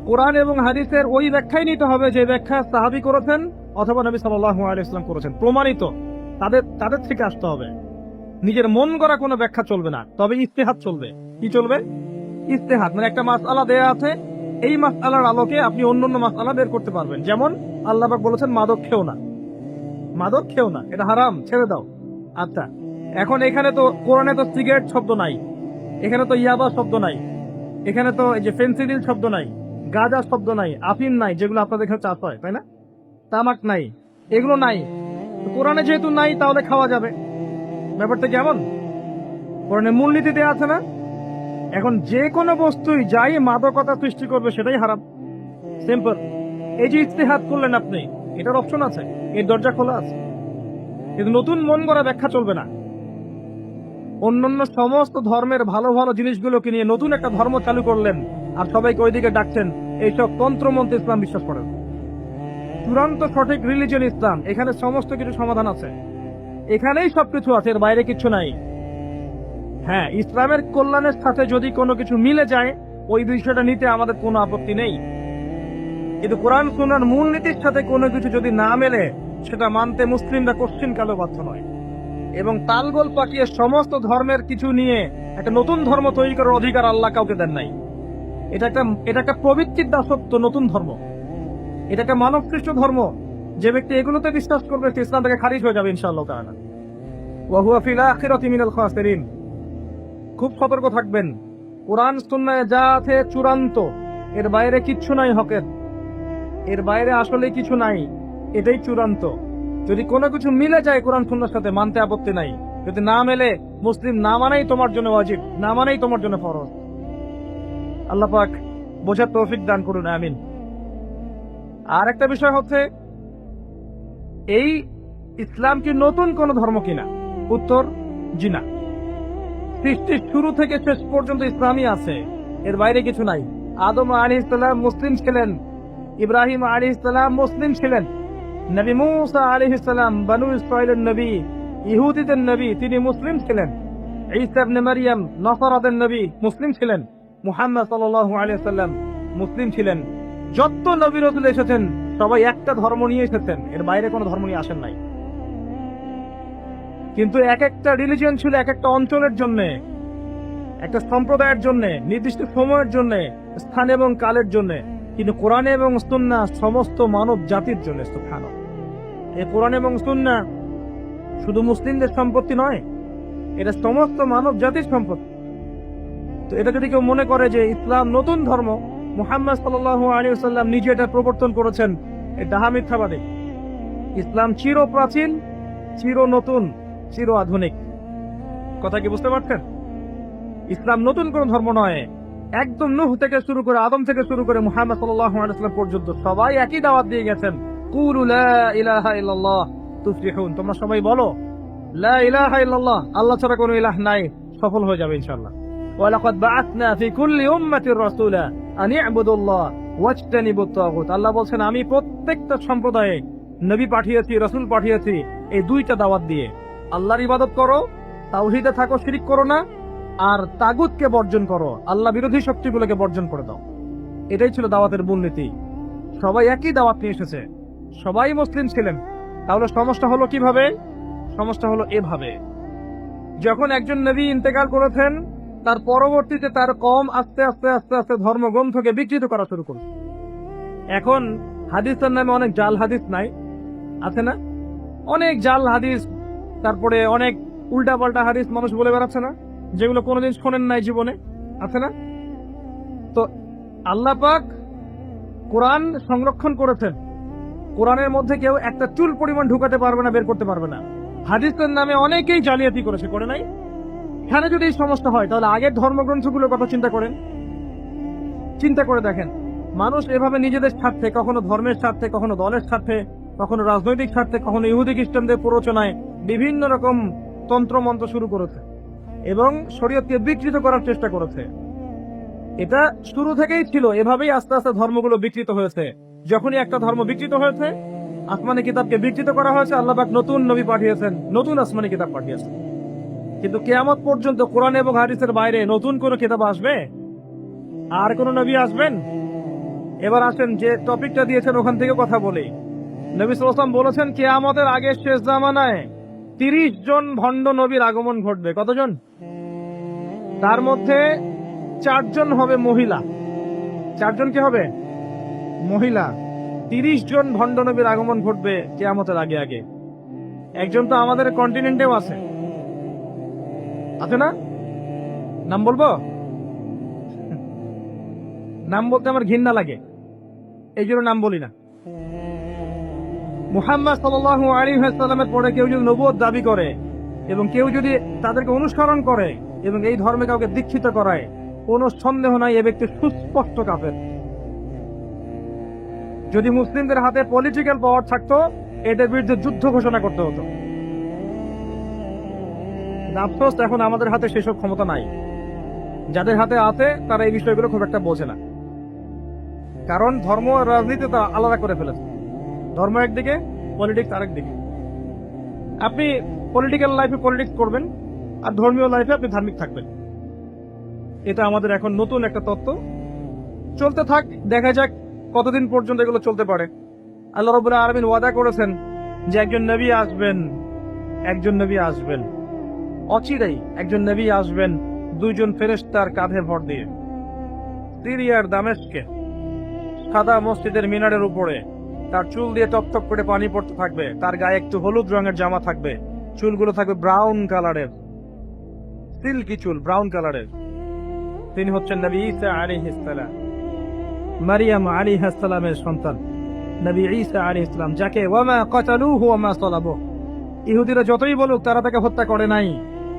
S1: কোরআন এবং হাদিসের ওই ব্যাখ্যাই নিতে হবে যে ব্যাখ্যা সাহাবী করেছেন অথবা নবী সাল্লাল্লাহু আলাইহি ওয়াসাল্লাম করেছেন, প্রমাণিত। তাদের থেকে আসতে হবে। নিজের মন গড়া কোনো ব্যাখ্যা চলবে না, তবে ইজতিহাদ চলবে। কি চলবে? ইজতিহাদ মানে একটা মাসআলা দেয়া আছে, এই মাসআলার আলোকে আপনি অন্যান্য মাসআলা বের করতে পারবেন। যেমন আল্লাহ পাক বলেছেন মাদক খেও না, মাদক খেও না, এটা হারাম, ছেড়ে দাও। আচ্ছা, এখন এখানে তো কোরআনে তো সিগারেট শব্দ নাই, এখানে তো ইয়াবা শব্দ নাই, এখানে তো এই যে ফেন্সিডিল শব্দ নাই, গাঁজা শব্দ নাই, আফিম নাই, যেগুলো আপনাদের এখানে চাষ হয়, তাই না? তামাক নাই, এগুলো নাই। কোরআনে যেহেতু নাই তাহলে খাওয়া যাবে। ব্যাপারটা কেমন? কোরআনে মূলনীতি দেয়া আছে না? এখন যে কোনো বস্তুই যাই মাদকতা সৃষ্টি করবে সেটাই হারাম, সিম্পল। এই যে ইজতিহাদ করলেন আপনি, এটার অপশন আছে, এর দরজা খোলা আছে, কিন্তু নতুন মন গড়া ব্যাখ্যা চলবে না। অন্যান্য সমস্ত ধর্মের ভালো ভালো জিনিসগুলোকে নিয়ে নতুন একটা ধর্ম চালু করলেন আর সবাইকে ওইদিকে ডাকছেন এইসব তন্ত্রমন্ত্র ইসলাম বিশ্বাস করেন। চূড়ান্ত সঠিক রিলিজিয়ন ইসলাম, এখানে সমস্ত কিছু সমাধান আছে, এখানেই সবকিছু আছে, এর বাইরে কিছু নাই। হ্যাঁ, ইসলামের কল্যাণের সাথে যদি কোনো কিছু মিলে যায় ওই বিষয়টা নিতে আমাদের কোনো আপত্তি নেই, কিন্তু কোরআন সুন্নাহর মূলনীতির সাথে কোনো কিছু যদি না মেলে সেটা মানতে মুসলিমরা কোশ্চিন কালেও বাধ্য নয়। এবং তালগোল পাকিয়ে সমস্ত ধর্মের কিছু নিয়ে একটা নতুন ধর্ম তৈরি করার অধিকার আল্লাহ কাউকে দেন নাই। এটা একটা প্রবৃত্তির দাসত্ব, নতুন ধর্ম। এটা একটা মানব সৃষ্ট ধর্ম। যে ব্যক্তি এগুলোতে বিশ্বাস করবে সে ইসলাম থেকে খারিজ হয়ে যাবে ইনশাআল্লাহ তাআলা। ওয়া হুয়া ফিল আখিরাতি মিনাল খাসিরিন। খুব সতর্ক থাকবেন। কোরআন সুন্নাহে যা আছে চূড়ান্ত, এর বাইরে কিচ্ছু নাই হকের, এর বাইরে আসলে কিছু নাই, এটাই চূড়ান্ত। যদি কোনো কিছু মিলে যায় কোরআন সুন্নাহর সাথে, মানতে আপত্তি নাই। যদি না মেলে, মুসলিম না মানাই তোমার জন্য ওয়াজিব, না মানাই তোমার জন্য ফরজ। আল্লাহ পাক বোঝার তৌফিক দান করুন, আমিন। আর একটা বিষয় হচ্ছে, এই ইসলাম কি নতুন কোন ধর্ম কিনা? উত্তর জি না। সৃষ্টির শুরু থেকে শেষ পর্যন্ত ইসলামই আছে, এর বাইরে কিছু নাই। আদম আলাইহিস সালাম মুসলিম ছিলেন, ইব্রাহিম আলাইহিস সালাম মুসলিম ছিলেন, নবী মুসা আলাইহিস সালাম বনু ইসরাইলের নবী, ইহুদিদের নবী, তিনি মুসলিম ছিলেন। ঈসা ইবনে মারইয়াম নসরাতের নবী, মুসলিম ছিলেন। মুহাম্মদ সাল্লাল্লাহু আলাইহি ওয়াসাল্লাম মুসলিম ছিলেন। যত নবী রাসূল এসেছেন সবাই একটা ধর্ম নিয়ে এসেছেন, এর বাইরে কোনো ধর্ম নিয়ে আসেন নাই। কিন্তু এক একটা রিলিজিয়ন ছিল এক একটা অঞ্চলের জন্য, একটা সম্প্রদায়ের জন্য, নির্দিষ্ট সময়ের জন্য, স্থান এবং কালের জন্য। কিন্তু কোরআন এবং সুন্নাহ সমস্ত মানব জাতির জন্য। সুবহানাল্লাহ। এই কোরআন এবং সুন্নাহ শুধু মুসলিমদের সম্পত্তি নয়, এটা সমস্ত মানব জাতির সম্পত্তি। তো এটা যদি কেউ মনে করে যে ইসলাম নতুন ধর্ম, মুহাম্মদ সাল্লাল্লাহু আলাইহি ওয়াসাল্লাম নিজে এটা প্রবর্তন করেছেন, এটা মিথ্যাবাদী। ইসলাম চির প্রাচীন, চির নতুন, চির আধুনিক। কথা কি বুঝতে পারছেন? ইসলাম নতুন কোন ধর্ম নয়। একদম নূহ থেকে শুরু করে, আদম থেকে শুরু করে মুহাম্মদ সাল্লাল্লাহু আলাইহি ওয়াসাল্লাম পর্যন্ত সবাই একই দাওয়াত দিয়ে গেছেন, কুলু লা ইলাহা ইল্লাল্লাহ তুফলিহুন। তোমরা সবাই বলো লা ইলাহা ইল্লাল্লাহ, আল্লাহ ছাড়া কোনো ইলাহ নাই, সফল হয়ে যাবে ইনশাআল্লাহ। ওয়া লাকাদ বাআসনা ফি কুল্লি উম্মাতির রাসূলা আন ইবুদুল্লাহ ওয়াজতানিবুত তাগুত। আল্লাহ বলেন, আমি প্রত্যেকটা সম্প্রদায়ে নবী পাঠিয়েছি, রাসূল পাঠিয়েছি এই দুইটা দাওয়াত দিয়ে, আল্লাহর ইবাদত করো, তাওহীদে থাকো, শিরক করো না, আর তাগুতকে বর্জন করো, আল্লাহ বিরোধী শক্তিগুলোকে বর্জন করে দাও। এটাই ছিল দাওয়াতের মূলনীতি। সবাই একই দাওয়াত নিয়ে এসেছে, সবাই মুসলিম ছিলেন। তাহলে সমস্যা হলো কিভাবে? সমস্যা হলো এভাবে, যখন একজন নবী ইন্তেকাল করেছেন, তার পরবর্তীতে তার কওম আস্তে আস্তে আস্তে আস্তে ধর্মগ্রন্থকে বিকৃত করা শুরু করল। এখন হাদিসের নামে অনেক জাল হাদিস নাই, আছে না? অনেক জাল হাদিস, তারপরে অনেক উল্টাপাল্টা হাদিস মানুষ বলে বেড়াচ্ছে না, যেগুলো কোনোদিন শোনেন নাই জীবনে, আছে না? তো আল্লাহ পাক কোরআন সংরক্ষণ করেছেন, কোরআনের মধ্যে কেউ একটা চুল পরিমাণ ঢুকাতে পারবে না, বের করতে পারবে না। হাদিসের নামে অনেকেই জালিয়াতি করেছে, করে নাই? এখানে যদি এই সমস্যা হয়, তাহলে আগের ধর্মগ্রন্থগুলোর কথা চিন্তা করেন, চিন্তা করে দেখেন। মানুষ এভাবে নিজেদের স্বার্থে, কখনো ধর্মের স্বার্থে, কখনো দলের স্বার্থে, কখনো রাজনৈতিক স্বার্থে, কখনো ইহুদি খ্রিস্টানদের প্ররোচনায় বিভিন্ন রকম তন্ত্রমন্ত্র শুরু করেছে এবং শরীয়তকে বিকৃত করার চেষ্টা করেছে। এটা শুরু থেকেই ছিল, এভাবেই আস্তে আস্তে ধর্মগুলো বিকৃত হয়েছে। যখনই একটা ধর্ম বিকৃত হয়েছে, আসমানি কিতাবকে বিকৃত করা হয়েছে, আল্লাহ পাক নতুন নবী পাঠিয়েছেন, নতুন আসমানি কিতাব পাঠিয়েছেন। কিন্তু কিয়ামত পর্যন্ত কোরআন এবং হাদিসের বাইরে নতুন কোন কিতাব আসবে? আর কোন নবী আসবেন? এবার আসেন যে টপিকটা দিয়েছেন ওখান থেকে কথা বলি। নবী সাল্লাল্লাহু আলাইহি ওয়াসাল্লাম বলেছেন, কিয়ামতের আগে শেষ জামানায় 30 জন ভণ্ড নবীর আগমন ঘটবে। কতজন? তার মধ্যে 4 জন হবে মহিলা। 4 জন কি হবে? মহিলা। 30 জন ভণ্ড নবীর আগমন ঘটবে কিয়ামতের আগে আগে। একজন তো আমাদের কন্টিনেন্টেও আছে, আছে না? নাম বলবো? নাম বলতে আমার ঘৃণা লাগে, এই জন্য নাম বলি না। মুহাম্মদ সাল্লাল্লাহু আলাইহি ওয়াসাল্লামের পরে কেউ যদি নবুয়ত দাবি করে এবং কেউ যদি তাদেরকে অনুসরণ করে এবং এই ধর্মে কাউকে দীক্ষিত করায়, কোনো সন্দেহ নাই এ ব্যক্তি সুস্পষ্ট কাফের। যদি মুসলিমদের হাতে পলিটিক্যাল পাওয়ার থাকতো, এদের বিরুদ্ধে যুদ্ধ ঘোষণা করতে হতো। আফসোস, এখন আমাদের হাতে সেসব ক্ষমতা নাই। যাদের হাতে আছে তারা এই বিষয়গুলো খুব একটা বোঝে না, কারণ ধর্ম আর রাজনীতি তা আলাদা করে ফেলেছে। ধর্ম একদিকে, পলিটিক্স আরেকদিকে। আপনি পলিটিক্যাল লাইফে পলিটিক্স করবেন, আর ধর্মীয় লাইফে আপনি ধার্মিক থাকবেন। এটা আমাদের এখন নতুন একটা তত্ত্ব। চলতে থাক, দেখা যাক কতদিন পর্যন্ত এগুলো চলতে পারে। আল্লাহ রাব্বুল আলামিন ওয়াদা করেছেন যে একজন নবী আসবেন, একজন নবী আসবেন, অচিরেই একজন নবী আসবেন 2 জন ফেরেশতার কাঁধে ভর দিয়ে। সিরিয়ার দামেস্কে সাদা মসজিদের মিনারের উপরে তার চুল দিয়ে টপটপ করে পানি পড়তে থাকবে, তার গায়ে একটু হলুদ রঙের জামা থাকবে, চুলগুলো থাকবে ব্রাউন কালারের, সিল্কি চুল, ব্রাউন কালারের। তিনি হচ্ছেন নবী ঈসা আলাইহিস সালাম, মারিয়াম আলাইহিস সালামের সন্তান। নবী ঈসা আলাইহিস সালাম, যাকে ওয়ামা কাতালুহু ওয়ামা সালাবুহু, ইহুদিরা যতই বলুক তারা তাকে হত্যা করে নাই,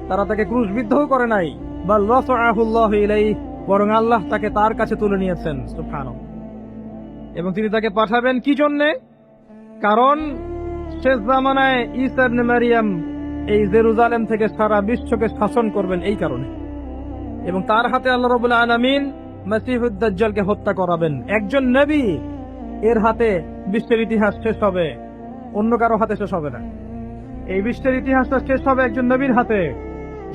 S1: তারা তাকে ক্রুশবিদ্ধও করে নাই, বাল রাফআহু আল্লাহু ইলাইহি, বরং আল্লাহ তাকে তার কাছে তুলে নিয়েছেন। সুবহানাল্লাহ। এবং তিনি তাকে পাঠাবেন কি জন্যে? কারণ শেষ জামানায় ঈসা ইবনে মারইয়াম এই জেরুজালেম থেকে সারা বিশ্বকে শাসন করবেন এই কারণে, এবং তার হাতে আল্লাহ রাব্বুল আলামিন মসিহুদ দাজ্জালকে হত্যা করাবেন। একজন নবী এর হাতে বিশ্বের ইতিহাস শেষ হবে, অন্য কারো হাতে শেষ হবে না। এই বিশ্বের ইতিহাসটা শেষ হবে একজন নবীর হাতে।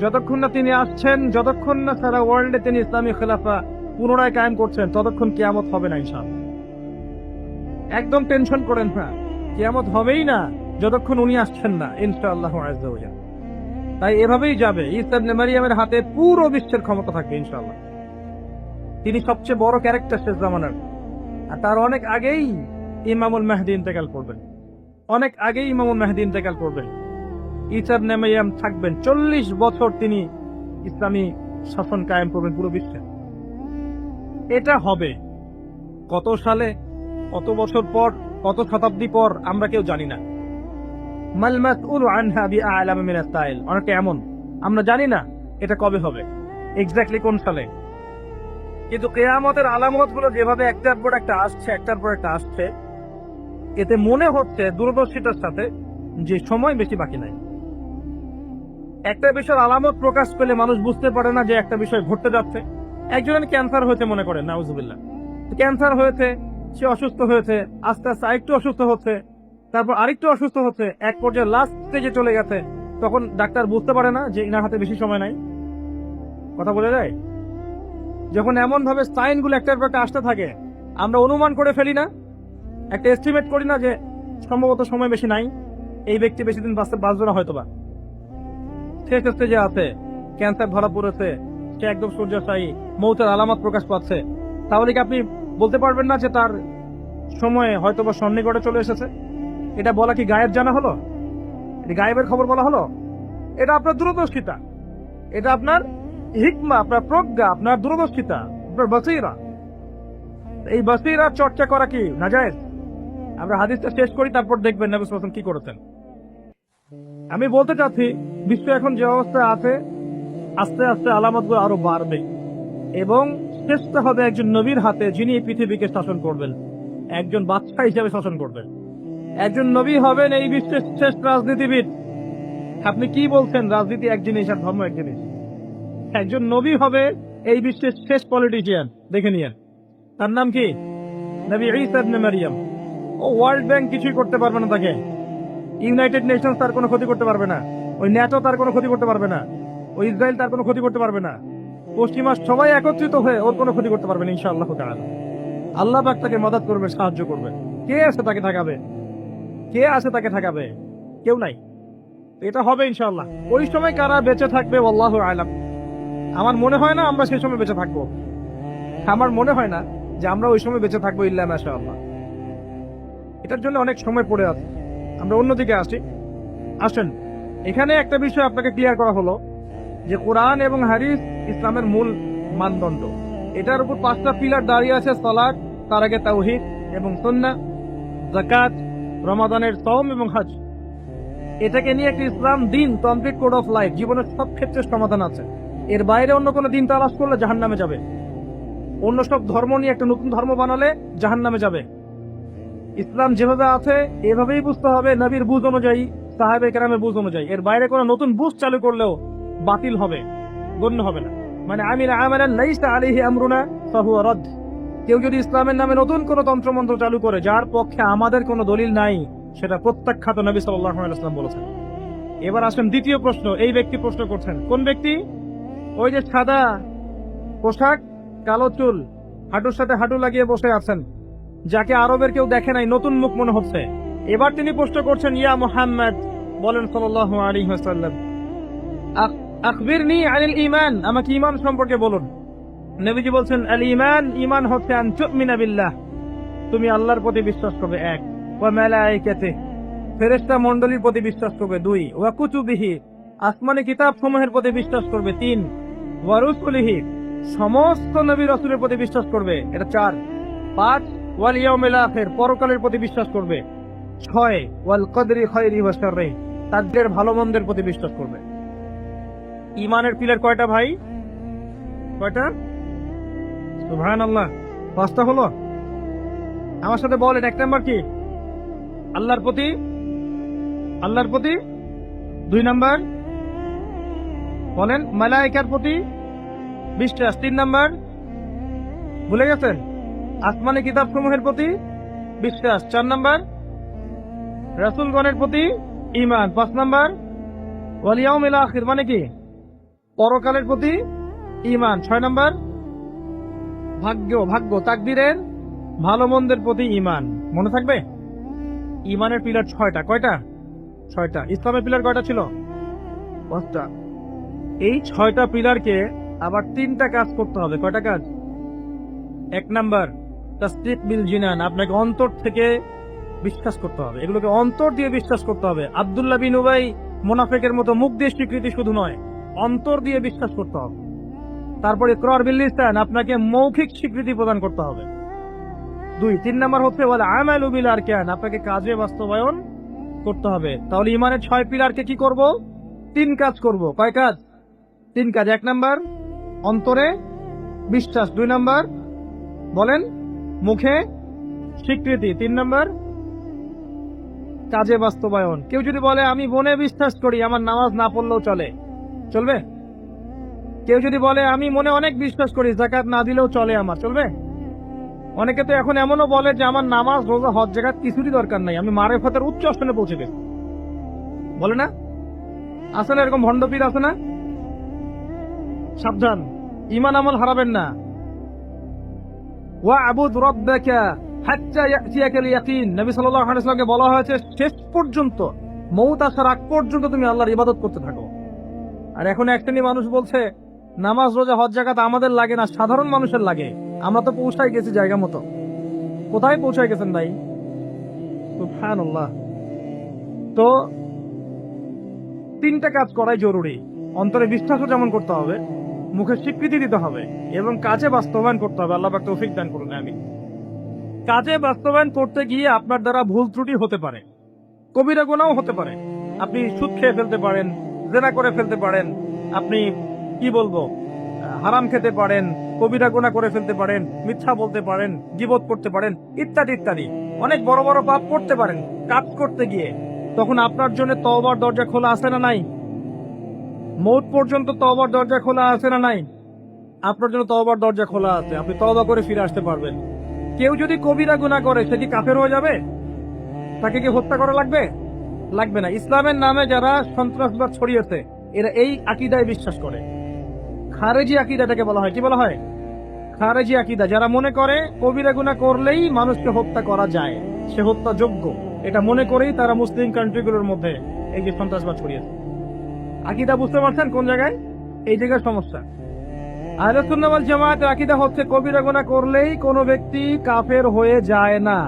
S1: যতক্ষণ না তিনি আসছেন, যতক্ষণ না সারা ওয়ার্ল্ডে তিনি ইসলামী খেলাফা পুনরায় কায়েম করছেন, ততক্ষণ কিয়ামত হবে না ইনশাআল্লাহ। একদম টেনশন করেন না, কিয়ামত হবেই না যতক্ষণ উনি আসছেন না ইনশাআল্লাহ আযজা ওয়া জাল। তাই এভাবেই যাবে, ঈসা ইবনে মারইয়ামের হাতে পুরো বিশ্বের ক্ষমতা থাকবে ইনশাআল্লাহ। তিনি সবচেয়ে বড় ক্যারেক্টার শেষ জামানার, আর তার অনেক আগেই ইমামুল মাহদী ইন্তেকাল করবেন, অনেক আগেই ইমামুল মাহদী ইন্তেকাল করবেন। ঈসা ইবনে মারইয়াম থাকবেন 40 বছর, তিনি ইসলামী শাসন কায়েম করবেন পুরো বিশ্বে। এটা হবে কত সালে, কত বছর পর, কত শতাব্দী পর আমরা কেউ জানি না। মাল মাসউলু আনহা বিআ'লাম মিনাস সাইল, অনেকটা এমন আমরা জানি না এটা কবে হবে, এক্স্যাক্টলি কোন সালে। কিন্তু কিয়ামতের আলামতগুলো যেভাবে একটার পর একটা আসছে, একটার পর একটা আসছে, এতে মনে হচ্ছে দূরদর্শিতার সাথে যে সময় বেশি বাকি নাই। একটা বিষয়ের আলামত প্রকাশ পেলে মানুষ বুঝতে পারে না যে একটা বিষয় ঘটতে যাচ্ছে। একজনের ক্যান্সার হয়েছে মনে করেন, নাউজুবিল্লাহ, ক্যান্সার হয়েছে, সে অসুস্থ হয়েছে, আস্তে আস্তে আরেকটু অসুস্থ হচ্ছে, তারপর আরেকটু অসুস্থ হচ্ছে, এক পর্যায়ে লাস্ট স্টেজে চলে গেছে। তখন ডাক্তার বুঝতে পারে না যে ইনার হাতে বেশি সময় নাই। কথা বলে যায়, যখন এমন ভাবে সাইন গুলো একটার পর একটা আসতে থাকে, আমরা অনুমান করে ফেলি না, একটা এস্টিমেট করি না যে সম্ভবত সময় বেশি নাই, এই ব্যক্তি বেশি দিন বাঁচবে না, হয়তো বা শেষ স্টেজে আছে, ক্যান্সার ধরা পড়েছে, সে একদম শয্যাশায়ী, মৌতের আলামত প্রকাশ পাচ্ছে। তাহলে কি আপনি বলতে পারবেন না যে তার সময়ে হয়তো বা সন্নিকটে চলে এসেছে? এটা বলা কি গায়েব জানা হলো? এটা গায়েবের খবর বলা হলো? এটা আপনার দূরদর্শিতা, এটা আপনার হিকমা, আপনার প্রজ্ঞা, আপনার দূরদর্শিতা, আপনার বসীরা। এই বসীরার চর্চা করা কি নাজায়েজ? আমরা হাদিসটা শেষ করি, তারপর দেখবেন নবী সাল্লাল্লাহু আলাইহি ওয়াসাল্লাম কি করেছেন। আমি বলতে চাচ্ছি, বিশ্ব এখন যে অবস্থায় আছে, আস্তে আস্তে আলামতগুলো আরো বাড়বে, এবং শেষটা হবে একজন নবীর হাতে, যিনি এই পৃথিবীকে শাসন করবেন, একজন বাদশা হিসেবে শাসন করবেন। একজন নবী হবেন এই বিশ্বের শেষ রাজনীতিবিদ। আপনি কি বলছেন? রাজনীতি এক জিনিস আর ধর্ম এক জিনিস। একজন নবী হবে এই বিশ্বের শেষ পলিটিশিয়ান, দেখে নিয়েন। তার নাম কি? নবী ঈসা ইবনে মারইয়াম। ও ওয়ার্ল্ড ব্যাংক কিছুই করতে পারবে না তাকে, ইউনাইটেড নেশনস তার কোনো ক্ষতি করতে পারবে না, ওই ন্যাটো তার কোনো ক্ষতি করতে পারবে না, ওই ইসরায়েল তার কোনো ক্ষতি করতে পারবে না, পশ্চিমা সবাই একত্রিত হয়ে ওর কোনো ক্ষতি করতে পারবে না ইনশাআল্লাহ তাআলা। আল্লাহ পাক তাকে মদদ করবে, সাহায্য করবে। কে আছে তাকে ঠেকাবে? কে আছে তাকে ঠেকাবে? কেউ নাই। এটা হবে ইনশাআল্লাহ। ওই সময় কারা বেঁচে থাকবে আল্লাহু আ'লাম। আমার মনে হয় না আমরা সেই সময় বেঁচে থাকবো, আমার মনে হয় না যে আমরা ওই সময় বেঁচে থাকবো, ইল্লা মাশাআল্লাহ। এটার জন্য অনেক সময় পড়ে আছে। আমরা অন্যদিকে আসি। আসেন, এখানে একটা বিষয় আপনাকে ক্লিয়ার করা হলো যে কোরআন এবং হাদিস ইসলামের মূল মানদণ্ড। এটার উপর 5টা পিলার দাঁড়িয়ে আছে: সালাত, তার আগে তাওহীদ এবং সুন্নাহ, যাকাত, রমাদানের সওম এবং হজ। এটাকে নিয়ে একটা ইসলাম দিন, কমপ্লিট কোড অফ লাইফ, জীবনের সব ক্ষেত্রে সমাধান আছে। এর বাইরে অন্য কোনো দিন তালাশ করলে জাহান্নামে যাবে। অন্য সব ধর্ম নিয়ে একটা নতুন ধর্ম বানালে জাহান্নামে যাবে। ইসলাম যেভাবে আছে এভাবেই বুঝতে হবে, নবীর বুঝ অনুযায়ী, সাহাবে কেরামের বুঝ অনুযায়ী। এর বাইরে কোনো নতুন বুঝ চালু করলেও বাতিল হবে, গণ্য হবে না। মানে আমিলা আমালান লাইসা আলাইহি আমরুনা ফাহুয়া রাদ। কেউ যদি ইসলামের নামে নতুন কোনো তন্ত্রমন্ত্র চালু করে যার পক্ষে আমাদের কোনো দলিল নাই, সেটা প্রত্যাখ্যাত, নবী সাল্লাল্লাহু আলাইহি ওয়াসাল্লাম বলেছেন। এবার আসেন দ্বিতীয় প্রশ্ন। এই ব্যক্তি প্রশ্ন করছেন, কোন ব্যক্তি? ওই যে সাদা পোশাক, কালো চুল, হাঁটুর সাথে হাঁটু লাগিয়ে বসে আছেন, যাকে আরবের কেউ দেখে নাই, নতুন মুখ মনে হচ্ছে। এবার তিনি প্রশ্ন করছেন, ইয়া মুহাম্মদ, বলেন সাল্লাল্লাহু আলাইহি ওয়াসাল্লাম, আখবিরনি আনিল ঈমান, আমাকে ঈমান সম্পর্কে বলুন। নবীজি বলছেন, আল ঈমান, ঈমান হচ্ছে আন তুমিনা বিল্লাহ, তুমি আল্লাহর প্রতি বিশ্বাস করবে, 1, ওয়া মালায়েকাতিহি, ফেরেশতা মণ্ডলীর প্রতি বিশ্বাস করবে, 2, ওয়া কুতুবিহি, আসমানি কিতাব সমূহের প্রতি বিশ্বাস করবে, 3, ওয়া রুসুলিহি, সমস্ত নবী রাসূলের প্রতি বিশ্বাস করবে, এটা 4, 5, ওয়াল ইয়াউমিল আখির, পরকালের প্রতি বিশ্বাস করবে। 6 ওয়াল কদরি খায়রি ওয়া শাররি, তাকদীরের ভালো মন্দের প্রতি বিশ্বাস করবে। ঈমানের পিলার কয়টা ভাই? কয়টা? সুবহানাল্লাহ, 5টা হলো। আমার সাথে বলেন, 1 নাম্বার কি? আল্লাহর প্রতি 2 নাম্বার বলেন মালায়েকার প্রতি বিশ্বাস, 3 নাম্বার ভুলে গেছেন? আসমানি কিতাব সমূহের প্রতি বিশ্বাস, 4 নাম্বার রাসূলগণের প্রতি ঈমান, 5 নাম্বার ওয়াল ইয়াউমিল আখির মানে কি? পরকালের প্রতি ঈমান, 6 নাম্বার ভাগ্য তাকদীরের ভালো মন্দের প্রতি ঈমান। মনে থাকবে? ঈমানের পিলার 6টা। কয়টা? 6টা। ইসলামের পিলার কয়টা ছিল? 5টা। এই 6টা পিলারকে আবার 3টা কাজ করতে হবে। কয়টা কাজ? 1 নাম্বার তাসদীক বিল জিনান, আপনাকে অন্তর থেকে বিশ্বাস করতে হবে, এগুলোকে অন্তর দিয়ে বিশ্বাস করতে হবে। আব্দুল্লাহ বিন উবাই মুনাফিকের মতো মুখ দিয়ে স্বীকৃতি শুধু নয়, অন্তর দিয়ে বিশ্বাস করতে হবে। তারপরে ইকরার বিল লিসান, আপনাকে মৌখিক স্বীকৃতি প্রদান করতে হবে। 3 নাম্বার হচ্ছে ওয়াল আমালু বিল আরকান, আপনাকে কাজে বাস্তবায়ন করতে হবে। তাহলে ঈমানের 6 পিলারকে কি করব? 3 কাজ করব। কয় কাজ? 3 কাজ। 1 নাম্বার অন্তরে বিশ্বাস, 2 নাম্বার বলেন মুখে স্বীকৃতি, 3 নাম্বার কাজে বাস্তবায়ন। কেউ যদি বলে আমি মনে বিশ্বাস করি, আমার নামাজ না পড়লেও চলবে? কেউ যদি বলে আমি মনে অনেক বিশ্বাস করি, যাকাত না দিলেও চলে, আমার চলবে? অনেকে তো এখন এমনও বলে যে আমার নামাজ রোজা হজ জাকাত কিছুরই দরকার নাই, আমি মারেফাতের উচ্চ আসনে পৌঁছে গেছি, বলে না? আছে না এরকম ভণ্ডপীর? আছে না? সাবধান, ঈমান আমল হারাবেন না। ওয়া'বুদ রাব্বাকা হাত্তা ইয়াতিয়াকাল ইয়াকিন, নবী সাল্লাল্লাহু আলাইহি ওয়াসাল্লামকে বলা হয়েছে শেষ পর্যন্ত, মউত আসার আগ পর্যন্ত তুমি আল্লাহর ইবাদত করতে থাকো। আর এখন এক শ্রেণী মানুষ বলছে নামাজ রোজা হজ জাকাত আমাদের লাগে না, সাধারণ মানুষের লাগে। আমরা তো পৌঁছাই গেছি জায়গা মতো। কোথায় পৌঁছাই গেছেন ভাই? সুবহানাল্লাহ। তো 3টা কাজ করাই জরুরি। অন্তরে বিশ্বাসও যেমন করতে হবে, মুখে স্বীকৃতি দিতে হবে, এবং কাজে বাস্তবায়ন করতে হবে। আল্লাহ পাক তৌফিক দান করুন, আমিন। কাজে বাস্তবায়ন করতে গিয়ে আপনার দ্বারা ভুল ত্রুটি হতে পারে, কবিরা গুনাহও হতে পারে। আপনি সুদ খেয়ে ফেলতে পারেন, জেনা করে ফেলতে পারেন, আপনি কি বলবো হারাম খেতে পারেন, কবিরা গুনাহ করে ফেলতে পারেন, মিথ্যা বলতে পারেন, গীবত করতে পারেন, ইত্যাদি ইত্যাদি। অনেক বড় বড় পাপ করতে পারেন কাজ করতে গিয়ে। তখন আপনার জন্য তওবার দরজা খোলা আছে না নাই? মৌত পর্যন্ত তওবার দরজা খোলা আছে না নাই? আপনার জন্য তওবার দরজা খোলা আছে, আপনি তওবা করে ফিরে আসতে পারবেন। কেউ যদি কবিরা গুনাহ করে, সে কি কাফের হয়ে যাবে? তাকে কি হত্যা করা লাগবে না। ইসলামের নামে যারা সন্ত্রাসবাদ ছড়িয়েছে, এরা এই আকীদায় বিশ্বাস করে। খারেজি আকীদাটাকে বলা হয়, কি বলা হয়? খারেজি আকীদা। যারা মনে করে কবিরা গুনাহ করলেই মানুষকে হত্যা করা যায়, সে হত্যাযোগ্য, এটা মনে করেই তারা মুসলিম কান্ট্রিগুলোর মধ্যে এই যে সন্ত্রাসবাদ ছড়িয়েছে। আকীদা বুঝতে পারছেন কোন জায়গায়? এই জায়গায় সমস্যা। আহলে সুন্নাহ ওয়াল জামাতের আকীদা হচ্ছে কবিরা গুনাহ করলেই কোনো ব্যক্তি কাফের হয়ে যায় না,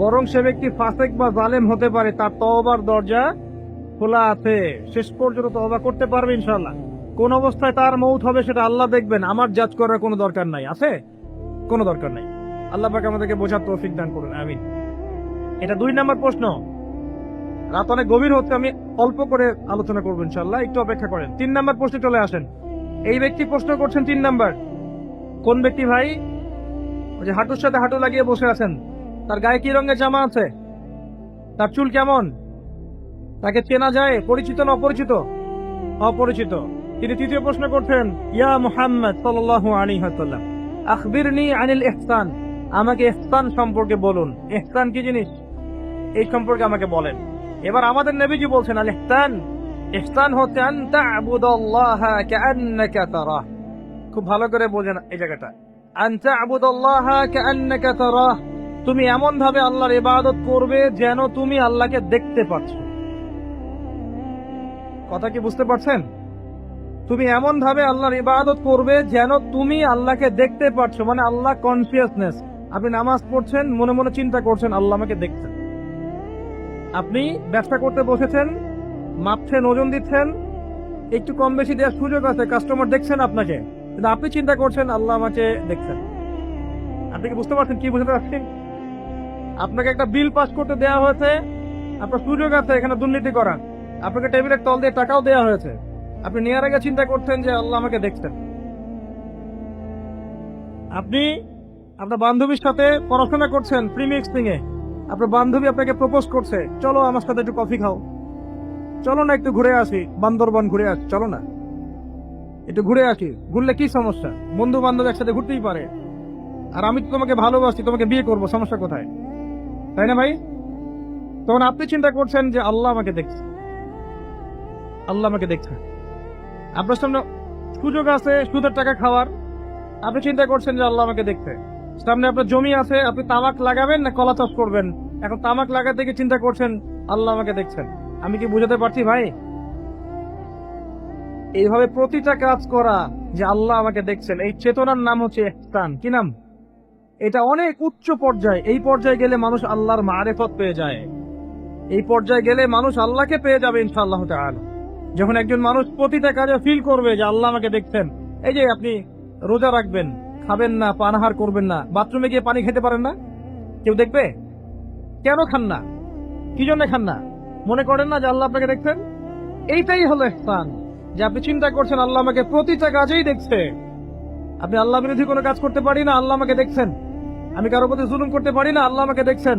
S1: বরং সে ব্যক্তি ফাসিক বা জালেম হতে পারে, তার তওবার দরজা খোলা আছে, শেষ পর্যন্ত তওবা করতে পারবে ইনশাআল্লাহ। কোন অবস্থায় তার মৌত হবে সেটা আল্লাহ দেখবেন, আমার জাজ করার কোনো দরকার নাই। আছে? কোনো দরকার নাই। আল্লাহ পাক আমাদেরকে বোঝার তৌফিক দান করুন, আমিন। এটা 2 নাম্বার প্রশ্ন। রাত অনেক গভীর হচ্ছে, আমি অল্প করে আলোচনা করবো ইনশাআল্লাহ, একটু অপেক্ষা করেন। 3 নাম্বার প্রশ্নে চলে আসেন। এই ব্যক্তি প্রশ্ন করছেন 3 নাম্বার। কোন ব্যক্তি ভাই? ওই যে হাঁটুর সাথে হাঁটু লাগিয়ে বসে আছেন, তার গায়ে কি রঙের জামা আছে? তার চুল কেমন? তাকে চেনা যায়? পরিচিত না অপরিচিত? অপরিচিত। তিনি 3য় প্রশ্ন করছেন, ইয়া মুহাম্মদ সাল্লাল্লাহু আলাইহি ওয়াসাল্লাম আখবিরনি আনিল ইহসান, আমাকে ইহসান সম্পর্কে বলুন। ইহসান কি জিনিস এই সম্পর্কে আমাকে বলেন। এবার আমাদের নবীজি বলছেন আল ইহসান, ইহসান হচ্ছে আন তা'বুদাল্লাহা কাআন্নাকা তারাহ। খুব ভালো করে বোঝেন এই জায়গাটা। আন তা'বুদাল্লাহা কাআন্নাকা তারাহ, তুমি এমন ভাবে আল্লাহর ইবাদত করবে যেন তুমি আল্লাহকে দেখতে পাচ্ছ। কথা কি বুঝতে পারছেন? তুমি এমন ভাবে আল্লাহর ইবাদত করবে যেন তুমি আল্লাহকে দেখতে পাচ্ছ, মানে আল্লাহ কনসিয়াসনেস। আপনি নামাজ পড়ছেন, মনে মনে চিন্তা করছেন আল্লাহ আমাকে দেখছেন। আপনি ব্যবসা করতে বসেছেন, মাপছেন, ওজন দিচ্ছেন, একটু কম বেশি দেওয়ার সুযোগ আছে, কাস্টমার দেখছেন আপনাকে, কিন্তু আপনি চিন্তা করছেন আল্লাহ আমাকে দেখছেন। আপনি কি বুঝতে পারছেন কি বুঝতে পারছেন? আপনাকে একটা বিল পাস করতে দেওয়া হয়েছে, আপনার সুযোগ আছে এখানে দুর্নীতি করা, আপনাকে টেবিলের তল দিয়ে টাকাও দেওয়া হয়েছে, আপনি নেওয়ার আগে চিন্তা করছেন যে আল্লাহ আমাকে দেখছেন। আপনি আপনার বান্ধবীর সাথে পড়াশোনা করছেন প্রিমিক্সিং এ, আপনার বান্ধবী আপনাকে প্রপোজ করছে, চলো আমার সাথে একটু কফি খাও, চলো না একটু ঘুরে আসি, বান্দরবন ঘুরে আসি, চলো না একটু ঘুরে আসি। ঘুরলে কি সমস্যা? বন্ধু বান্ধব একসাথে ঘুরতেই পারে। আর আমি তো তোমাকে ভালোবাসি, তোমাকে বিয়ে করবো, সমস্যা কোথায়? তাই না ভাই? তখন আপনি চিন্তা করছেন যে আল্লাহ আমাকে দেখছে, আল্লাহ আমাকে দেখছে। আপনার সামনে সুযোগ আছে সুদের টাকা খাওয়ার, আপনি চিন্তা করছেন যে আল্লাহ আমাকে দেখছে। সামনে আপনার জমি আছে, আপনি তামাক লাগাবেন না কলা চাষ করবেন, এখন তামাক লাগাতে গিয়ে চিন্তা করছেন আল্লাহ আমাকে দেখছেন। আমি কি বুঝাতে পারছি ভাই? এইভাবে প্রতিটা কাজ করা যে আল্লাহ আমাকে দেখছেন, এই চেতনার নাম হচ্ছে ইহসান। কি নাম? এটা অনেক উচ্চ পর্যায়ে। এই পর্যায়ে গেলে মানুষ আল্লাহর মারেফত পেয়ে যায়, এই পর্যায়ে গেলে মানুষ আল্লাহকে পেয়ে যাবে ইনশাআল্লাহ তাআলা। যখন একজন মানুষ প্রতিটা কাজে ফিল করবে যে আল্লাহ আমাকে দেখছেন। এই যে আপনি রোজা রাখবেন, খাবেন না, পানাহার করবেন না, বাথরুমে গিয়ে পানি খেতে পারেন না, কেউ দেখবে? কেন খান না? কি জন্য খান না? মনে করেন না যে আল্লাহ আপনাকে দেখছেন? এইটাই হলো ইহসান, যে আপনি চিন্তা করছেন আল্লাহ আমাকে প্রতিটা কাজেই দেখছে। আপনি আল্লাহ বিরোধী কোনো কাজ করতে পারি না, আল্লাহ আমাকে দেখছেন। আমি কারো প্রতি জুলুম করতে পারি না, আল্লাহ আমাকে দেখছেন।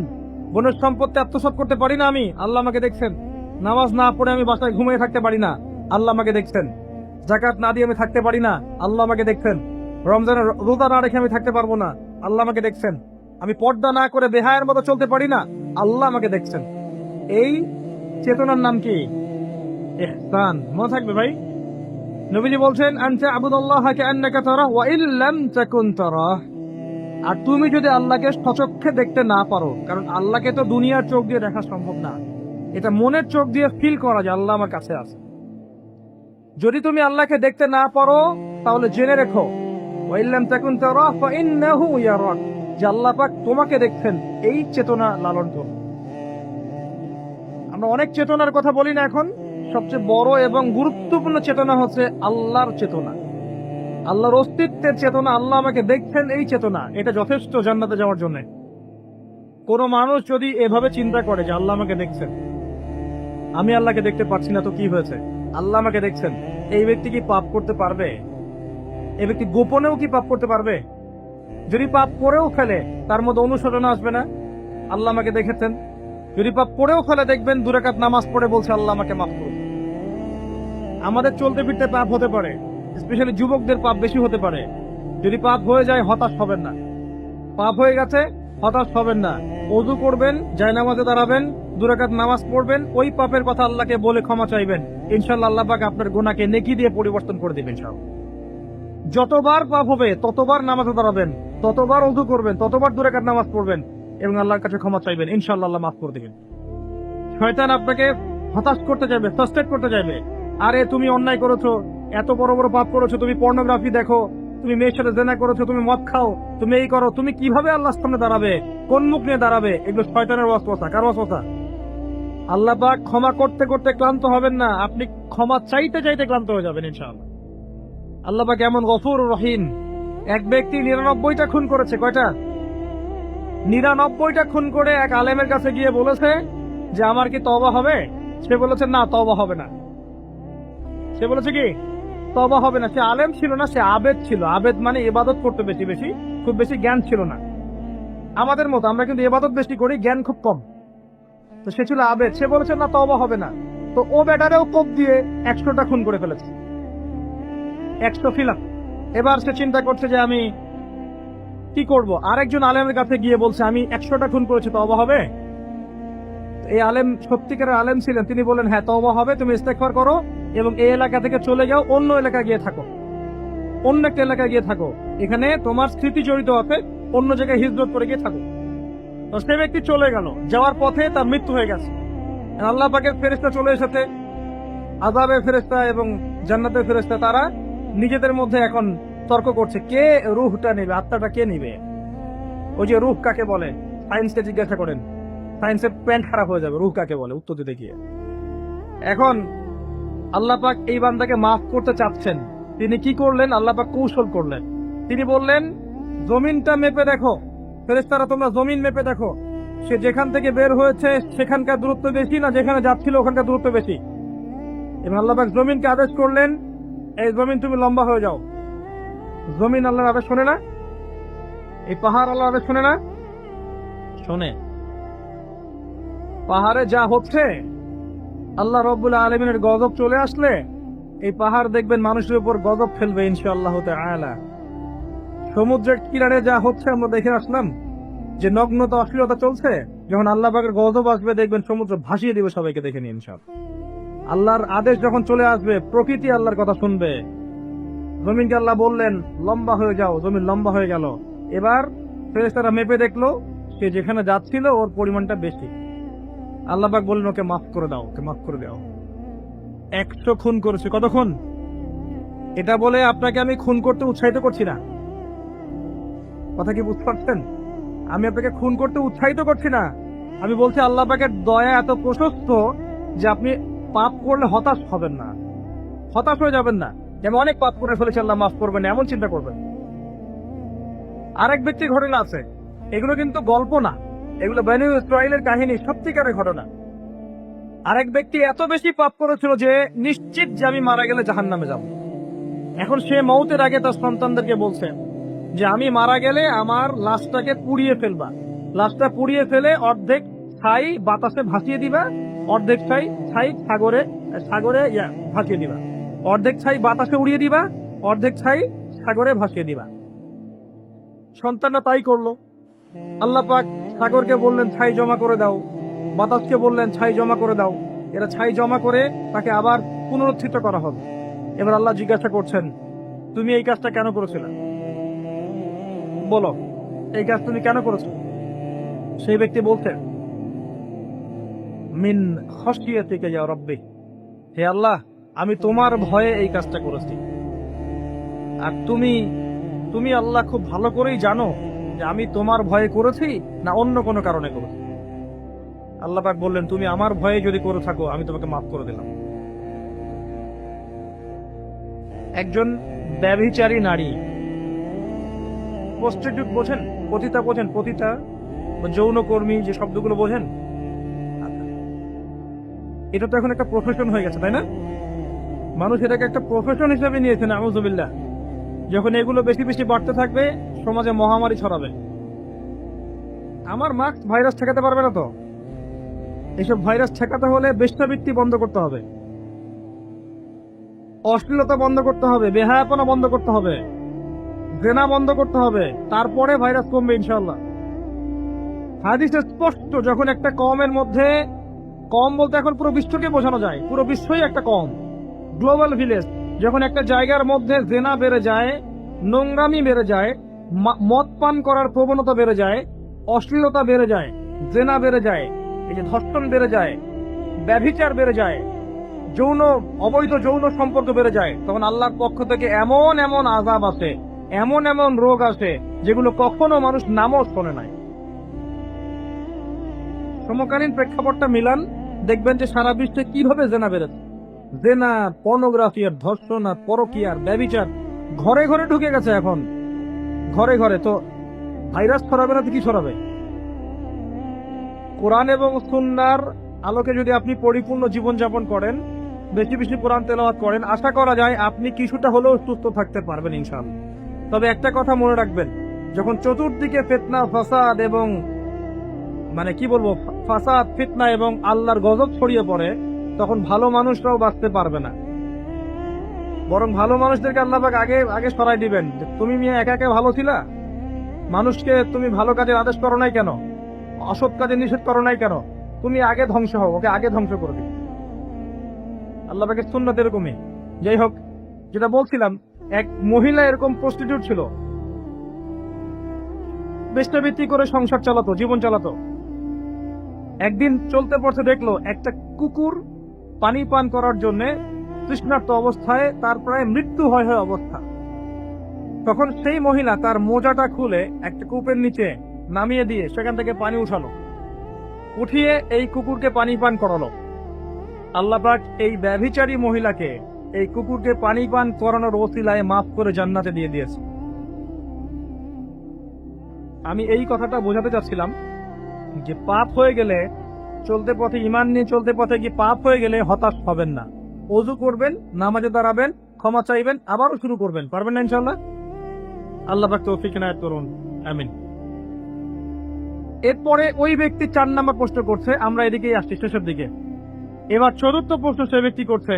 S1: বোনের সম্পত্তি আত্মসাৎ করতে পারি না আমি, আল্লাহ আমাকে দেখছেন। নামাজ না পড়ে আমি বাসায় ঘুমিয়ে থাকতে পারি না, আল্লাহ আমাকে দেখছেন। যাকাত না দিয়ে আমি থাকতে পারি না, আল্লাহ আমাকে দেখছেন। রমজানের রোজা না রেখে আমি থাকতে পারবো না, আল্লাহ আমাকে দেখছেন। আমি পর্দা না করে বেহায়ের মতো চলতে পারি না, আল্লাহ আমাকে দেখছেন। এই চেতনার নাম কি? ইহসান। মনে থাকবে ভাই। নবীজি বলছেন আনতা আবুদুল্লাহ কাআন্নাকা তারাহু ওয়া ইন লাম তাকুন তারাহ। আর তুমি যদি আল্লাহকে সচক্ষে দেখতে না পারো, কারণ আল্লাহকে তো দুনিয়ার চোখ দিয়ে দেখা সম্ভব না, এটা মনের চোখ দিয়ে ফিল করা যে আল্লাহ আমার কাছে আছে। যদি তুমি আল্লাহকে দেখতে না পারো তাহলে জেনে রেখো ওয়া ইন লাম তাকুন তারাহ ফাইন্নাহু ইয়ারাক, যে আল্লাহ পাক তোমাকে দেখছেন। এই চেতনা লালন করো। আমরা অনেক চেতনার কথা বলি না এখন, সবচেয়ে বড় এবং গুরুত্বপূর্ণ চেতনা হচ্ছে আল্লাহর চেতনা, আল্লাহর অস্তিত্বের চেতনা। আল্লাহ আমাকে দেখছেন, এই চেতনা, এটা যথেষ্ট জান্নাতে যাওয়ার জন্য। কোন মানুষ যদি এভাবে চিন্তা করে যে আল্লাহ আমাকে দেখছেন, আমি আল্লাহকে দেখতে পাচ্ছি না, তো কি হয়েছে? আল্লাহ আমাকে দেখছেন, এই ব্যক্তি কি পাপ করতে পারবে? এই ব্যক্তি গোপনেও কি পাপ করতে পারবে? যদি পাপ করেও ফেলে তার মধ্যে অনুশোচনা আসবে না? আল্লাহ আমাকে দেখেছেন। যদি পাপ করেও ফেলে দেখবেন 2 রাকাত নামাজ পড়ে বলছে আল্লাহ আমাকে মাফ করুন। আমাদের চলতে ফিরতে পাপ হতে পারে, স্পেশালি যুবকদের পাপ বেশি হতে পারে। যদি পাপ হয়ে যায় হতাশ হবেন না, পাপ হয়ে গেছে হতাশ হবেন না। ওযু করবেন, জায়নামাজে দাঁড়াবেন, 2 রাকাত নামাজ পড়বেন, ওই পাপের কথা আল্লাহকে বলে ক্ষমা চাইবেন। ইনশাআল্লাহ আল্লাহ পাক আপনার গুনাহকে নেকি দিয়ে পরিবর্তন করে দিবেন। ইনশাআল্লাহ যতবার পাপ হবে ততবার নামাজে দাঁড়াবেন, ততবার ওযু করবেন, ততবার 2 রাকাত নামাজ পড়বেন এবং আল্লাহর কাছে ক্ষমা চাইবেন। ইনশাআল্লাহ আল্লাহ মাফ করে দিবেন। শয়তান আপনাকে হতাশ করতে চাইবে, ফ্রাস্ট্রেট করতে চাইবে। আরে তুমি অন্যায় করেছো, এত বড় বড় পাপ করেছো, তুমি পর্নোগ্রাফি দেখো, তুমি মেয়ের সাথে জেনা করেছো, তুমি মদ খাও, তুমি এই করো, তুমি কিভাবে আল্লাহর সামনে দাঁড়াবে? কোন মুখ নিয়ে দাঁড়াবে? এগুলো শয়তানের ওয়াসওয়াসা। কার ওয়াসওয়াসা? আল্লাহ পাক ক্ষমা করতে করতে ক্লান্ত হবেন না, আপনি ক্ষমা চাইতে চাইতে ক্লান্ত হয়ে যাবেন ইনশাআল্লাহ। আল্লাহ পাক এমন গফুর রহিম। এক ব্যক্তি 99টা খুন করেছে। কয়টা? 99টা খুন করে এক আলেমের কাছে গিয়ে বলেছে যে আমার কি তওবা হবে? সে বলেছে না, তওবা হবে না। সে বলেছে কি? তওবা হবে না। সে আলেম ছিল না, সে আবেদ ছিল। আবেদ মানে ইবাদত করতে বেশি বেশি, খুব বেশি জ্ঞান ছিল না। আমাদের মতো আমরা কিন্তু ইবাদত বেশি করি, জ্ঞান খুব কম। তো সে ছিল আবেদ, সে বলেছে না, তওবা হবে না। তো ও বেটারেও কোপ দিয়ে 100টা খুন করে ফেলেছে, 100 ফিলাপ। এবার সে চিন্তা করছে যে আমি কি করব। আরেকজন আলেমের কাছে গিয়ে বলছে আমি 100টা খুন করেছি, তওবা হবে? এই আলেম সত্যিকারের আলেম ছিলেন, তিনি বলেন হ্যাঁ তওবা হবে, তুমি ইস্তেগফার করো এবং এই এলাকা থেকে চলে যাও, অন্য এলাকায় গিয়ে থাকো, অন্য একটা এলাকায় গিয়ে থাকো, এখানে তোমার স্মৃতি জড়িত আছে, অন্য জায়গায় হিজরত করে গিয়ে থাকো। তো সে ব্যক্তি চলে গেল, যাওয়ার পথে তার মৃত্যু হয়ে গেছে। আল্লাহ পাকের ফেরেশতা চলে এসেছে, আযাবের ফেরেশতা এবং জান্নাতের ফেরেশতা, তারা নিজেদের মধ্যে এখন তর্ক করছে কে রূহটা নেবে, আত্মাটা কে নিবে। ওই যে রূহ কাকে বলে, সায়েন্সকে জিজ্ঞাসা করেন, সায়েন্সের প্যান্ট খারাপ হয়ে যাবে, রূহ কাকে বলে উত্তর দিতে গিয়ে। এখন আল্লাহ পাক এই বান্দাকে মাফ করতে চাচ্ছেন। তিনি কি করলেন? আল্লাহ পাক কৌশল করলেন। তিনি বললেন জমিনটা মেপে দেখো, ফেরেশতারা তোমরা জমিন মেপে দেখো, সে যেখান থেকে বের হয়েছে সেখানকার দূরত্ব বেশি না যেখানে যাচ্ছিল ওখানকার দূরত্ব বেশি। এবং আল্লাহ পাক জমিনকে আদেশ করলেন, এই জমিন তুমি লম্বা হয়ে যাও। জমিন আল্লাহর আদেশ শোনে না? এই পাহাড় আল্লাহর আদেশ শোনে না? শোনে। পাহাড়ে যা হচ্ছে, আল্লাহ রাব্বুল আলামিনের গজব চলে আসলে এই পাহাড় দেখবেন মানুষের উপর গজব ফেলবে ইনশাআল্লাহ তাআলা। সমুদ্রের কিনারে যা হচ্ছে আমরা দেখে আসলাম, যে নগ্নতা অশ্লীলতা চলছে, যখন আল্লাহ পাকের গজব আসবে দেখবেন সমুদ্র ভাসিয়ে দিবে সবাইকে দেখে নিয়ে ইনশাআল্লাহ। আল্লাহর আদেশ যখন চলে আসবে প্রকৃতি আল্লাহর কথা শুনবে। জমিনকে আল্লাহ বললেন লম্বা হয়ে যাও, জমিন লম্বা হয়ে গেল। এবার ফেরেশতারা মেপে দেখলো সে যেখানে যাচ্ছিল ওর পরিমাণটা বেশি। আল্লাহ পাক বললেন ওকে মাফ করে দাও, ওকে মাফ করে দাও। 100 খুন করেছে। কত খুন? এটা বলে আপনাকে আমি খুন করতে উৎসাহিত করছি না, কথা কি বুঝতে পারছেন? আমি আপনাকে খুন করতে উৎসাহিত করছি না। আমি বলছি আল্লাহ পাকের দয়া এত প্রশস্ত যে আপনি পাপ করলে হতাশ হবেন না, হতাশ হয়ে যাবেন না। আমি অনেক পাপ করে ফেলেছি, আল্লাহ মাফ করবেন এমন চিন্তা করবেন। আরেক ব্যক্তির ঘটনা আছে, এগুলো কিন্তু গল্প না, এগুলো বনী ইসরাইলের কাহিনী, সত্যিকারের ঘটনা। আরেক ব্যক্তি এত বেশি পাপ করেছিল যে নিশ্চিত যে আমি মারা গেলে জাহান্নামে যাব। এখন সে মৌতের আগে তার সন্তানদেরকে বলছে যে আমি মারা গেলে আমার লাশটাকে পুড়িয়ে ফেলবা, লাশটা পুড়িয়ে ফেলে অর্ধেক ছাই বাতাসে ভাসিয়ে দিবা, অর্ধেক ছাই সাগরে সাগরে ভাসিয়ে দিবা, অর্ধেক ছাই বাতাসে উড়িয়ে দিবা, অর্ধেক ছাই সাগরে ভাসিয়ে দিবা। সন্তানরা তাই করলো। আল্লাহ পাক সাগরকে বললেন ছাই জমা করে দাও, বাতাসকে বললেন ছাই জমা করে দাও। এরা ছাই জমা করে তাকে আবার পুনরুত্থিত করা হবে। এবার আল্লাহ জিজ্ঞাসা করছেন, তুমি এই কাজটা কেন করেছিলে? বলো, এই কাজ তুমি কেন করেছো? সেই ব্যক্তি বলছে, মিন খাশিয়াতিকা ইয়া রাব্বি, হে আল্লাহ আমি তোমার ভয়ে এই কাজটা করেছি। আর তুমি আল্লাহ খুব ভালো করেই জানো যে আমি তোমার ভয়ে করেছি না অন্য কোনো কারণে করেছি। আল্লাহ পাক বললেন, তুমি আমার ভয়ে যদি করে থাকো আমি তোমাকে মাফ করে দিলাম। একজন ব্যভিচারী নারী, প্রস্টিটিউট বোঝেন? পতিতা বোঝেন? পতিতা বা যৌনকর্মী যে শব্দগুলো বোঝেন? এটা তো এখন একটা প্রফেশন হয়ে গেছে, তাই না? মানুষ এটাকে একটা প্রফেশন হিসেবে নিয়েছে। নাউযুবিল্লাহ। যখন এগুলো বেশি বেশি বাড়তে থাকবে সমাজে মহামারী ছড়াবে। আমার মাস্ক ভাইরাস ঠেকাতে পারবে না তো। এইসব ভাইরাস ঠেকাতে হলে বেশ্যাবৃত্তি বন্ধ করতে হবে, অশ্লীলতা বন্ধ করতে হবে, বেহায়াপনা বন্ধ করতে হবে, জেনা বন্ধ করতে হবে, তারপরে ভাইরাস কমবে ইনশাআল্লাহ। হাদিসে স্পষ্ট, যখন একটা কওমের মধ্যে, কম বলতে এখন পুরো বিশ্বকে বোঝানো যায়, পুরো বিশ্বই একটা কম, গ্লোবাল ভিলেজ। যখন একটা জায়গার মধ্যে জেনা বেড়ে যায়, নোংরামি বেড়ে যায়, মদ পান করার প্রবণতা বেড়ে যায়, অশ্লীলতা বেড়ে যায়, জেনা বেড়ে যায়, এই যে ধর্ষণ বেড়ে যায়, ব্যভিচার বেড়ে যায়, অবৈধ যৌন সম্পর্ক বেড়ে যায়, তখন আল্লাহর পক্ষ থেকে এমন এমন আযাব আসে, এমন এমন রোগ আসে যেগুলো কখনো মানুষ নামও শোনে নাই। সমকালীন প্রেক্ষাপটটা মিলান, দেখবেন যে সারা বিশ্বে কিভাবে জেনা বেড়েছে। জেনা, পর্নোগ্রাফি, আর ধর্ষণ, আর পরকীয়ার, ব্যভিচার ঘরে ঘরে ঢুকে গেছে। এখন ঘরে ঘরে তো ভাইরাস ছড়াবে না তো কি ছড়াবে? কোরআন এবং সুন্নাহর আলোকে যদি আপনি পরিপূর্ণ জীবনযাপন করেন, বেশি বেশি কোরআন তেলাওয়াত করেন, আশা করা যায় আপনি কিছুটা হলেও সুস্থ থাকতে পারবেন ইনশাআল্লাহ। তবে একটা কথা মনে রাখবেন, যখন চতুর্দিকে ফিতনা, ফাসাদ এবং ফাসাদ, ফিতনা এবং আল্লাহর গজব ছড়িয়ে পড়ে, তখন ভালো মানুষরাও বাঁচতে পারবে না। বরং ভালো মানুষদেরকে আল্লাহ পাক আগে সরাই দিবেন। তুমি মিয়া একা একা ভালো ছিলা, মানুষকে তুমি ভালো কাজের আদেশ করো নাই কেন, অসৎ কাজে নিষেধ করো নাই কেন, তুমি আগে ধ্বংস হও, ওকে আগে ধ্বংস করে দিবে। আল্লাহ পাকের সুন্নাত এরকমই। যাই হোক, যেটা বলছিলাম, এক মহিলা এরকম প্রস্টিটিউট ছিল, বেশ্যাবৃত্তি করে সংসার চালাতো, জীবন চালাতো। একদিন চলতে পড়তে দেখলো একটা কুকুর পানি পান করার জন্য তৃষ্ণার্ত অবস্থায়, তার প্রায় মৃত্যু হয় অবস্থা। তখন সেই মহিলা তার মোজাটা খুলে একটা কূপের নিচে নামিয়ে দিয়ে সেখান থেকে পানি উঠালো, উঠিয়ে এই কুকুরকে পানি পান করালো। আল্লাহ পাক এই ব্যভিচারী মহিলাকে, এই কুকুরকে পানি পান করানোর ওসিলায় মাফ করে জান্নাতে দিয়ে দিয়েছে। আমি এই কথাটা বোঝাতে চাচ্ছিলাম যে পাপ হয়ে গেলে চলতে পথে, ইমান নিয়ে চলতে পথে কি পাপ হয়ে গেলে হতাশ হবেন না। ওযু করবেন, নামাজে দাঁড়াবেন, ক্ষমা চাইবেন, আবারও শুরু করবেন। পারবেন না ইনশাআল্লাহ? আল্লাহ পাক তৌফিক ইনায়াত করুন, আমিন। এরপরে ওই ব্যক্তি 4 নম্বর প্রশ্ন করছে, আমরা এদিকেই আসছি শেষের দিকে। এবার চতুর্থ প্রশ্ন সে ব্যক্তি করছে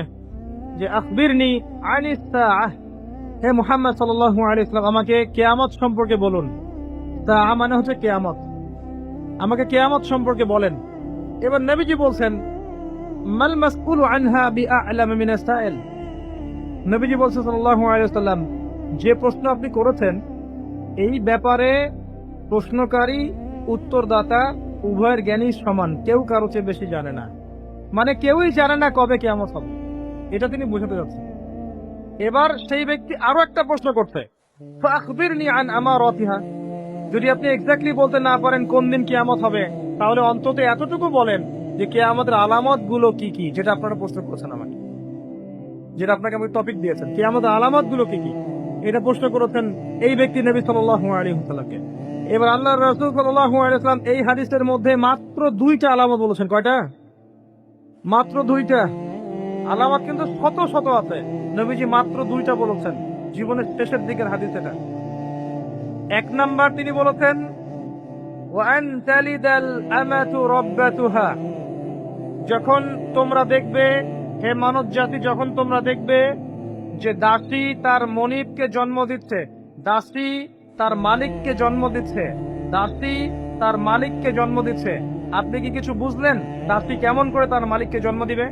S1: যে আখবিরনি আনিস সাআহ, হে মুহাম্মদ সাল্লাল্লাহু আলাইহি ওয়াসাল্লাম আমাকে কিয়ামত সম্পর্কে বলুন। সাআহ মানে হচ্ছে কিয়ামত, আমাকে কিয়ামত সম্পর্কে বলেন। এবার নবীজি বলছেন মাল মাসউলু আনহা বিআ'লাম মিনাস সাইল। নবীজি বলছেন সাল্লাল্লাহু আলাইহি ওয়াসাল্লাম, যে প্রশ্ন আপনি করেছেন এই ব্যাপারে প্রশ্নকারী উত্তরদাতা উভয়ের জ্ঞানী সমান, কেউ কারো চেয়ে বেশি জানে না। মানে কেউই জানে না কবে কিয়ামত হবে, এটা তিনি বোঝাতে যাচ্ছেন। এবার সেই ব্যক্তি আরো একটা প্রশ্ন করছে, ফাখবিরনি আন আমারাতিহা। যদি আপনি এক্স্যাক্টলি বলতে না পারেন কোন দিন কিয়ামত হবে, তাহলে অন্তত এতটুকু বলেন যে কিয়ামতের আলামত গুলো কি কি, যেটা আপনারা প্রশ্ন করেছেন আমাকে, যেটা আপনাকে আমি টপিক দিয়েছেন, কিয়ামতের আলামত গুলো কি কি, এটা প্রশ্ন করেছেন এই ব্যক্তি নবী সাল্লাল্লাহু আলাইহি ওয়াসাল্লামকে। এবার আল্লাহর রাসূল সাল্লাল্লাহু আলাইহি ওয়াসাল্লাম এই হাদিসের মধ্যে মাত্র 2টা আলামত বলেছেন। কয়টা? মাত্র 2টা আলামত, কিন্তু শত শত আছে। নবীজি মাত্র 2টা বলেছেন, জীবনের শেষের দিকের হাদিস এটা। 1 নাম্বার তিনি বলেছেন ওয়ান তালিদাল আমাতু রাব্বাতুহা। যখন তোমরা দেখবে, হে মানব জাতি, যখন তোমরা দেখবে যে দাসী তার মনিবকে জন্ম দিচ্ছে, দাসী তার মালিককে জন্ম দিচ্ছে, দাসী তার মালিককে জন্ম দিচ্ছে। আপনি কি কিছু বুঝলেন দাসী কেমন করে তার মালিককে জন্ম দিবে?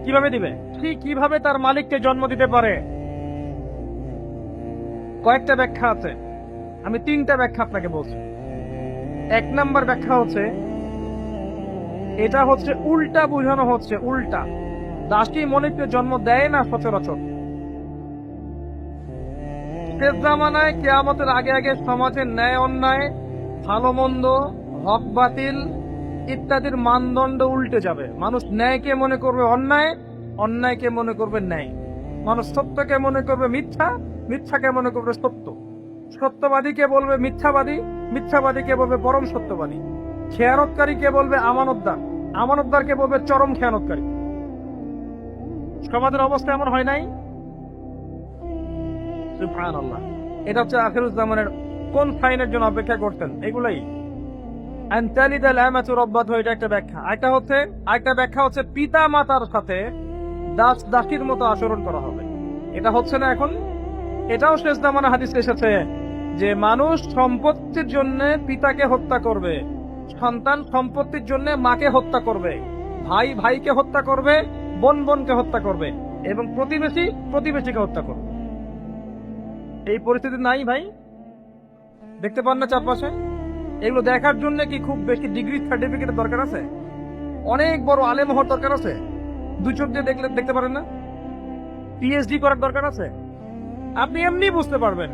S1: কিভাবে দিবে? ঠিক কিভাবে তার মালিককে জন্ম দিতে পারে? কয়েকটা ব্যাখ্যা আছে, আমি 3টা ব্যাখ্যা আপনাকে বলছি। 1 নাম্বার ব্যাখ্যা হচ্ছে, এটা হচ্ছে উল্টা বোঝানো হচ্ছে, উল্টা। দাসী মনিবকে জন্ম দেয় না সচরাচর। শেষ জামানায় কিয়ামতের আগে আগে সমাজের ন্যায় অন্যায়, ভালো মন্দ, হক বাতিল ইত্যাদির মানদণ্ড উল্টে যাবে। মানুষ ন্যায়কে মনে করবে অন্যায়, অন্যায়কে মনে করবে ন্যায়। মানুষ সত্যকে মনে করবে মিথ্যা, মিথ্যাকে মনে করবে সত্য। সত্যবাদীকে বলবে মিথ্যাবাদী, মিথ্যাবাদীকে বলবে পরম সত্যবাদী। খেয়ানতকারীকে বলবে আমানতদার, আমানতদারকে বলবে চরম খেয়ানতকারী। সমাজের অবস্থা এমন হয় নাই? সুবহানাল্লাহ। এটা হচ্ছে আখিরুজ জামানের কোন সাইনের জন্য অপেক্ষা করতেন, এগুলাই। আনতালিদাল আমাতু রাব্বাতুহা, এটা একটা ব্যাখ্যা। আরেকটা ব্যাখ্যা হচ্ছে পিতা মাতার সাথে দাস দাসীর মতো আচরণ করা হবে। এটা হচ্ছে না এখন? এটাও শেষ জামানা হাদিসে এসেছে যে মানুষ সম্পত্তির জন্য পিতাকে হত্যা করবে, সন্তান সম্পত্তির জন্য মাকে হত্যা করবে, ভাই ভাইকে হত্যা করবে, বোন বোনকে হত্যা করবে, এবং প্রতিবেশী প্রতিবেশীকে হত্যা করবে। এই পরিস্থিতি নাই ভাই? দেখতে পান না চারপাশে? এগুলো দেখার জন্য কি খুব বেশি ডিগ্রি সার্টিফিকেটের দরকার আছে? অনেক বড় আলেম হওয়ার দরকার আছে? 2 চোখ দিয়ে দেখতে পারেন না? পিএইচডি করার দরকার আছে? আপনি এমনি বুঝতে পারবেন,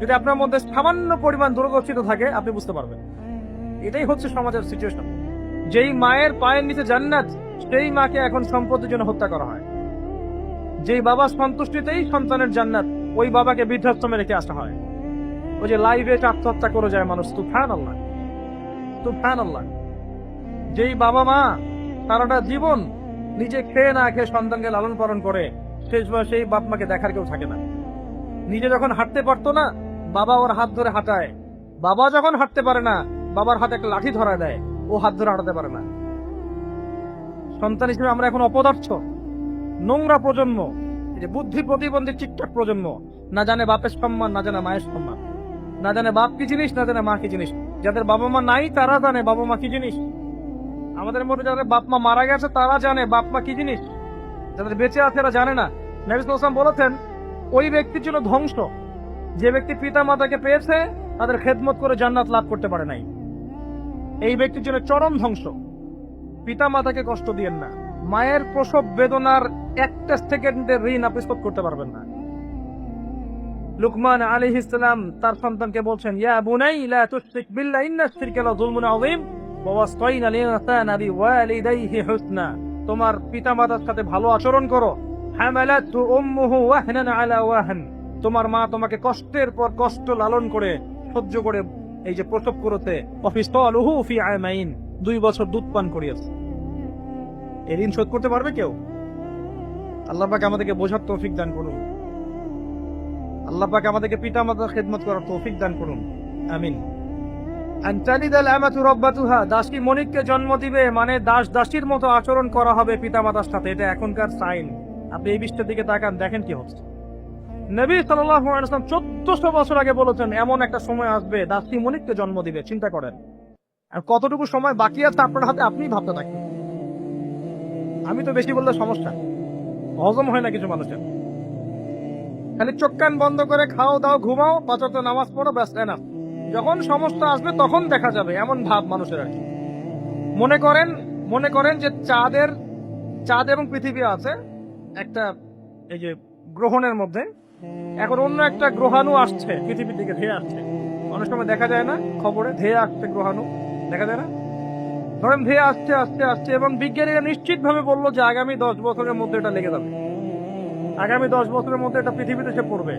S1: যদি আপনার মধ্যে সামান্য পরিমাণ দুর্গচ্ছিত থাকে আপনি বুঝতে পারবেন। এটাই হচ্ছে সমাজের সিচুয়েশন। যেই মায়ের পায়ের নিচে জান্নাত, সেই মাকে এখন সম্পত্তির জন্য হত্যা করা হয়। যেই বাবা সন্তুষ্টিতেই সন্তানের জান্নাত, ওই বাবাকে বৃদ্ধাশ্রমে রেখে আসা হয়। ওই যে লাইভে আত্মহত্যা করে যায় মানুষ। সুবহানাল্লাহ, সুবহানাল্লাহ। যেই বাবা মা সারাটা জীবন নিজে খেয়ে না খেয়ে সন্তানকে লালন পালন করে, শেষ বয়সে সেই বাপ মাকে দেখার কেউ থাকে না। নিজে যখন হাঁটতে পারতো না, বাবা ওর হাত ধরে হাঁটায়। বাবা যখন হাঁটতে পারে না, বাবার হাতে একটা লাঠি ধরা দেয়, ও হাত ধরে হাঁটাতে পারে না। সন্তান হিসেবে আমরা এখন অপদার্থ, নোংরা প্রজন্ম, এই যে বুদ্ধি প্রতিবন্ধী টিকটক প্রজন্ম। না জানে বাপের সম্মান, না জানে মায়ের সম্মান, না জানে বাপ কি জিনিস, না জানে মা কি জিনিস। যাদের বাবা মা নাই তারা জানে বাবা মা কি জিনিস। আমাদের মধ্যে যাদের বাপ মা মারা গেছে তারা জানে বাপ মা কি জিনিস, যাদের বেঁচে আছে এরা জানে না। নবী সাল্লাল্লাহু আলাইহি ওয়াসাল্লাম বলেছেন ওই ব্যক্তির জন্য ধ্বংস যে ব্যক্তি পিতা মাতাকে পেয়েছে তাদের খেদমত করে জান্নাত লাভ করতে পারে নাই। এই ব্যক্তির জন্য চরম ধ্বংস। পিতা মাতাকে কষ্ট দিয়েন না। মায়ের প্রসব বেদনার একটা সেকেন্ডের ঋণ আপনি শোধ করতে পারবেন না। লুকমান আলাইহিস সালাম তার সন্তানকে বলছেন, ইয়া বুনাই লা তুশরিক বিল্লাহ ইন্নাশ শিরকা লাযুলমুন আযীম ওয়া ওয়াসাইনা লিল ইনসানা বিওয়ালিদাইহি হুসনা। তোমার পিতামাতার সাথে ভালো আচরণ করো। হামালাতু উম্মুহু ওয়াহনান আলা ওয়াহন। তোমার মা তোমাকে কষ্টের পর কষ্ট লালন করে সহ্য করে এই যে প্রসব করতে অফিসলুহু ফি আমাইন 2 বছর দুধ পান করিয়েছে, এই ঋণ শোধ করতে পারবে কেউ? আল্লাহ পাক আমাদেরকে বোঝার তৌফিক দান করুন। আল্লাহ পাক আমাদেরকে পিতা মাতার খেদমত করার তৌফিক দান করুন, আমিন। আনতালিদাল আমাতু রাব্বাতুহা, দাসী মনিককে জন্ম দিবে মানে দাস দাসীর মতো আচরণ করা হবে পিতা মাতার সাথে, এটা এখনকার সাইন। আপনি এই বিষয়টার দিকে তাকান, দেখেন কি হচ্ছে। নবী সাল্লাল্লাহু আলাইহি ওয়াসাল্লাম 1400 বছর আগে বলেছেন এমন একটা সময় আসবে দাসী মনিককে জন্ম দিবে। চিন্তা করেন, আর কতটুকু সময় বাকি আছে আপনার হাতে আপনিই ভাবতে থাকেন। আমি তো বেশি বললে সমস্যা, হজম হয় না কিছু মানুষের। খালি চোখ কান বন্ধ করে খাও দাও ঘুমাও 5 ওয়াক্ত নামাজ পড়ো, ব্যাস এনাফ। যখন সমস্যা আসবে তখন দেখা যাবে, এমন ভাব মানুষের আর কি। মনে করেন যে চাঁদ এবং পৃথিবী আছে একটা এই যে গ্রহণের মধ্যে, এখন অন্য একটা গ্রহাণু আসছে পৃথিবীর দিকে ধেয়ে আসছে। অনেক সময় দেখা যায় না খবরে, ধেয়ে আসছে গ্রহাণু, দেখা যায় না? ধরেন ধেয়ে আসছে আসছে আসছে, এবং বিজ্ঞানীরা নিশ্চিত ভাবে বললো যে আগামী 10 বছরের মধ্যে এটা লেগে যাবে, আগামী 10 বছরের মধ্যে এটা পৃথিবীতে এসে পড়বে,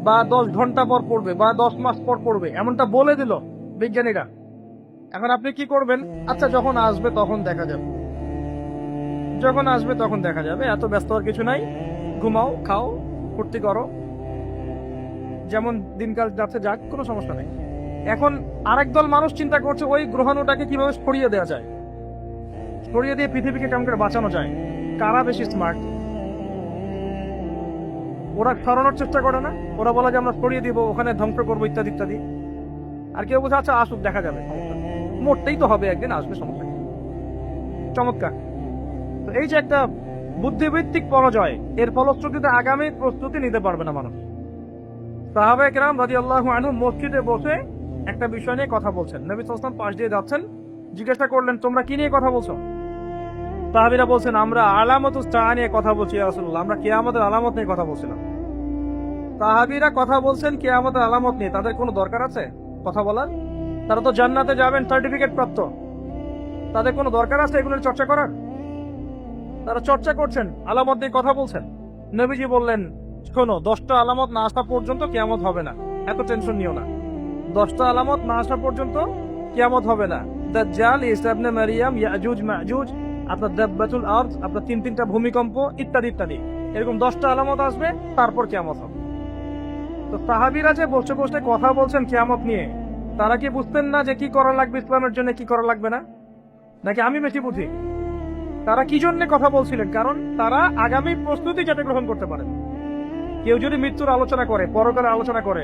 S1: বা 10 ঘন্টা পর পড়বে, বা 10 মাস পর পড়বে, এমনটা বলে দিল বিজ্ঞানীরা। এখন আপনি কি করবেন? আচ্ছা যখন আসবে তখন দেখা যাবে, যখন আসবে তখন দেখা যাবে, এত ব্যস্ত হওয়ার কিছু নাই, ঘুমাও খাও ফুর্তি করো, যেমন দিনকাল যাচ্ছে যাক, কোনো সমস্যা নেই। এখন আরেক দল মানুষ চিন্তা করছে ওই গ্রহাণুটাকে কিভাবে সরিয়ে দেওয়া যায়, সরিয়ে দিয়ে পৃথিবীকে কেমন করে বাঁচানো যায়। কারা বেশি স্মার্ট? ওরা সরানোর চেষ্টা করে না, ওরা বলে যে আমরা সরিয়ে দিব, ওখানে ধ্বংস করবো ইত্যাদি ইত্যাদি। আর কেউ বলছে আচ্ছা আসুক দেখা যাবে, মরতেই তো হবে একদিন, আসবে, সমস্যা কি। চমৎকার। তো এই যে একটা বুদ্ধিবৃত্তিক পরাজয়, এর ফলশ্রুতিতে আগামী প্রস্তুতি নিতে পারবে না মানুষ। সাহাবায়ে কেরাম রাদিয়াল্লাহু আনহুম মসজিদে বসে একটা বিষয় নিয়ে কথা বলছেন, নবী সাল্লাল্লাহু আলাইহি ওয়াসাল্লাম পাশ দিয়ে যাচ্ছেন, জিজ্ঞাসা করলেন তোমরা কি নিয়ে কথা বলছো? সাহাবীরা বলছেন আমরা আলামাতুস সাআ নিয়ে কথা বলছি ইয়া রাসূলুল্লাহ, আমরা কিয়ামতের আলামত নিয়ে কথা বলছিলাম। সাহাবীরা কথা বলছেন কিয়ামতের আলামত নিয়ে, তাদের কোনো দরকার আছে কথা বলার? তারা তো জান্নাতে যাবেন সার্টিফিকেট প্রাপ্ত, তাদের কোনো দরকার আছে এগুলোর চর্চা করার? তারা চর্চা করছেন, আলামত নিয়ে কথা বলছেন। নবীজি বললেন শোনো, 10টা আলামত না আসা পর্যন্ত কিয়ামত হবে না, এত টেনশন নিও না। 10টা আলামত না আসা পর্যন্ত কিয়ামত হবে না। দাজ্জাল, ঈসা ইবনে মারিয়াম, ইয়াজুজ মাজুজ, আপনার দাব্বাতুল আরদ, আপনার 3টা ভূমিকম্প ইত্যাদি ইত্যাদি, এরকম 10টা আলামত আসবে, তারপর কিয়ামত হবে। তো সাহাবীরা যে বসে বসে কথা বলছেন কিয়ামত নিয়ে, তারা কি বুঝতেন না যে কি করা লাগবে ইসলামের জন্য, কি করা লাগবে না? নাকি আমি বেশি বুঝি? তারা কি জন্য কথা বলছিলেন? কারণ তারা আগামী প্রস্তুতি যাতে গ্রহণ করতে পারে। কেউ যদি মৃত্যুর আলোচনা করে, পরকালের আলোচনা করে,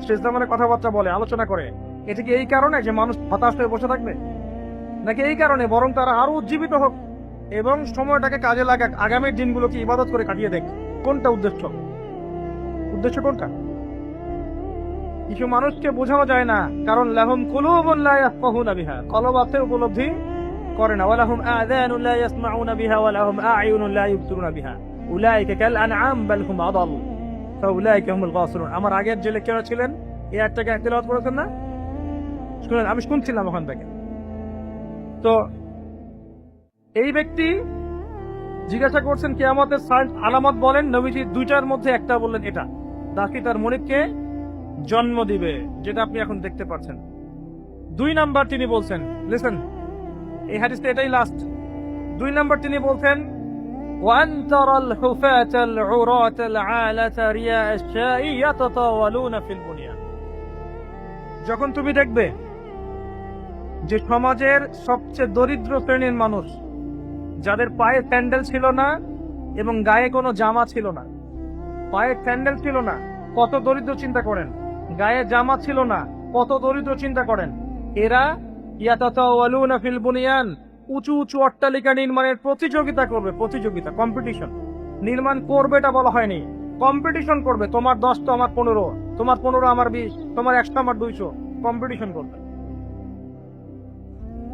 S1: শেষ জামানের কথাবার্তা বলে, আলোচনা করে, এটা কি এই কারণে যে মানুষ হতাশ হয়ে বসে থাকবে, নাকি এই কারণে বরং তারা আরো উজ্জীবিত হোক এবং সময়টাকে কাজে লাগাক, আগামীর দিনগুলোকে ইবাদত করে কাটিয়ে দেখ? কোনটা উদ্দেশ্য? উদ্দেশ্য কোনটা? কিছু মানুষকে বোঝানো যায় না, কারণ লাহুম কুলুবুন লা ইয়াফকাহুনা বিহা, কলব আছে উপলব্ধি করে না। ওয়ালাহুম আযানুন লা ইয়াসমাউনা বিহা ওয়ালাহুম আ'য়ুনুন লা ইবসিরুনা বিহা উলাইকা কাল আনআম বাল হুম আদাল ফাউলাইকা হুমুল গাসিরুন। আমার আগের যে লেকচার ছিলেন এই আয়াতটাকে তেলাওয়াত করেছেন না? শুনেন, আমি শুনছিলাম ওখান থেকে। তো এই ব্যক্তি জিজ্ঞাসা করছেন কিয়ামতের আলামত বলেন, নবীজি 2টার মধ্যে একটা বললেন এটা, দাসী তার মনিককে জন্ম দিবে, যেটা আপনি এখন দেখতে পাচ্ছেন। 2 নাম্বার তিনি বলছেন, লিসেন, এই হাদিসটা এটাই লাস্ট। 2 নাম্বার তিনি বলছেন وأن ترى الحفاة العراة العالة رياء الشاء يتطاولون في البنيان। যখন তুমি দেখবে যে সমাজের সবচেয়ে দরিদ্র শ্রেণীর মানুষ, যাদের পায়ে স্যান্ডেল ছিল না এবং গায়ে কোনো জামা ছিল না, পায়ে স্যান্ডেল ছিল না, কত দরিদ্র চিন্তা করেন, গায়ে জামা ছিল না, কত দরিদ্র চিন্তা করেন, এরা ইয়াতাতাওয়ালুনা ফিল বুনিয়ান, উঁচু উঁচু অট্টালিকা নির্মাণের প্রতিযোগিতা করবে, প্রতিযোগিতা, কম্পিটিশন। নির্মাণ করবে এটা বলা হয়নি, কম্পিটিশন করবে, তোমার 10 তো আমার 15, তোমার 15 আমার 20, তোমার 100 আমার 200, কম্পিটিশন করবে।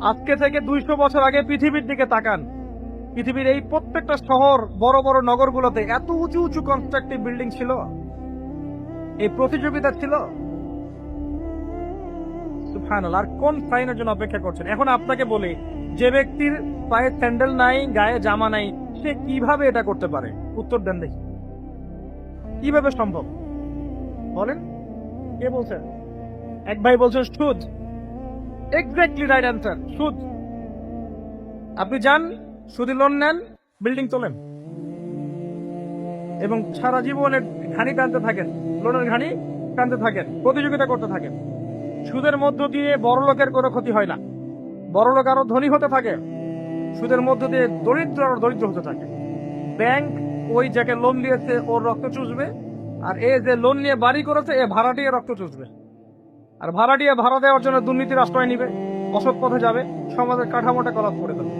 S1: আজকে থেকে 200 বছর আগে পৃথিবীর দিকে তাকান, পৃথিবীর এই প্রত্যেকটা শহর, বড় বড় নগরগুলোতে এত উঁচু উঁচু কনস্ট্রাকটিভ বিল্ডিং ছিল, এই প্রতিযোগিতা ছিল। সুবহানাল্লাহ। আর কোন সাইনের জন্য অপেক্ষা করছেন? এখন আপনাকে বলি, যে ব্যক্তির পায়ে স্যান্ডেল নাই, গায়ে জামা নাই, সে কিভাবে এটা করতে পারে? উত্তর দেন দেখি, কিভাবে সম্ভব বলেন? কে বলছেন? এক ভাই বলছেন সুদ, এক্স্যাক্টলি রাইট অ্যান্সার, সুদ। আপনি যান, সুদি লোন নেন, বিল্ডিং তোলেন এবং সারা জীবনের ঘানি টানতে থাকেন, লোনের ঘানি টানতে থাকেন, প্রতিযোগিতা করতে থাকেন। সুদের মধ্য দিয়ে বড় লোকের কোনো ক্ষতি হয় না, বড় লোক আরো ধনী হতে থাকে, সুদের মধ্য দিয়ে দরিদ্র আরো দরিদ্র হতে থাকে। ব্যাংক ওই যাকে লোন দিয়েছে ওর রক্ত চুষবে, আর এ যে লোন নিয়ে বাড়ি করেছে এ ভাড়াটিয়ে রক্ত চুষবে, আর ভাড়াটিয়ে ভাড়া দেওয়ার জন্য দুর্নীতির আশ্রয় নিবে, অসৎ পথে যাবে, সমাজের কাঠামোটা কলাপ করে দেবে।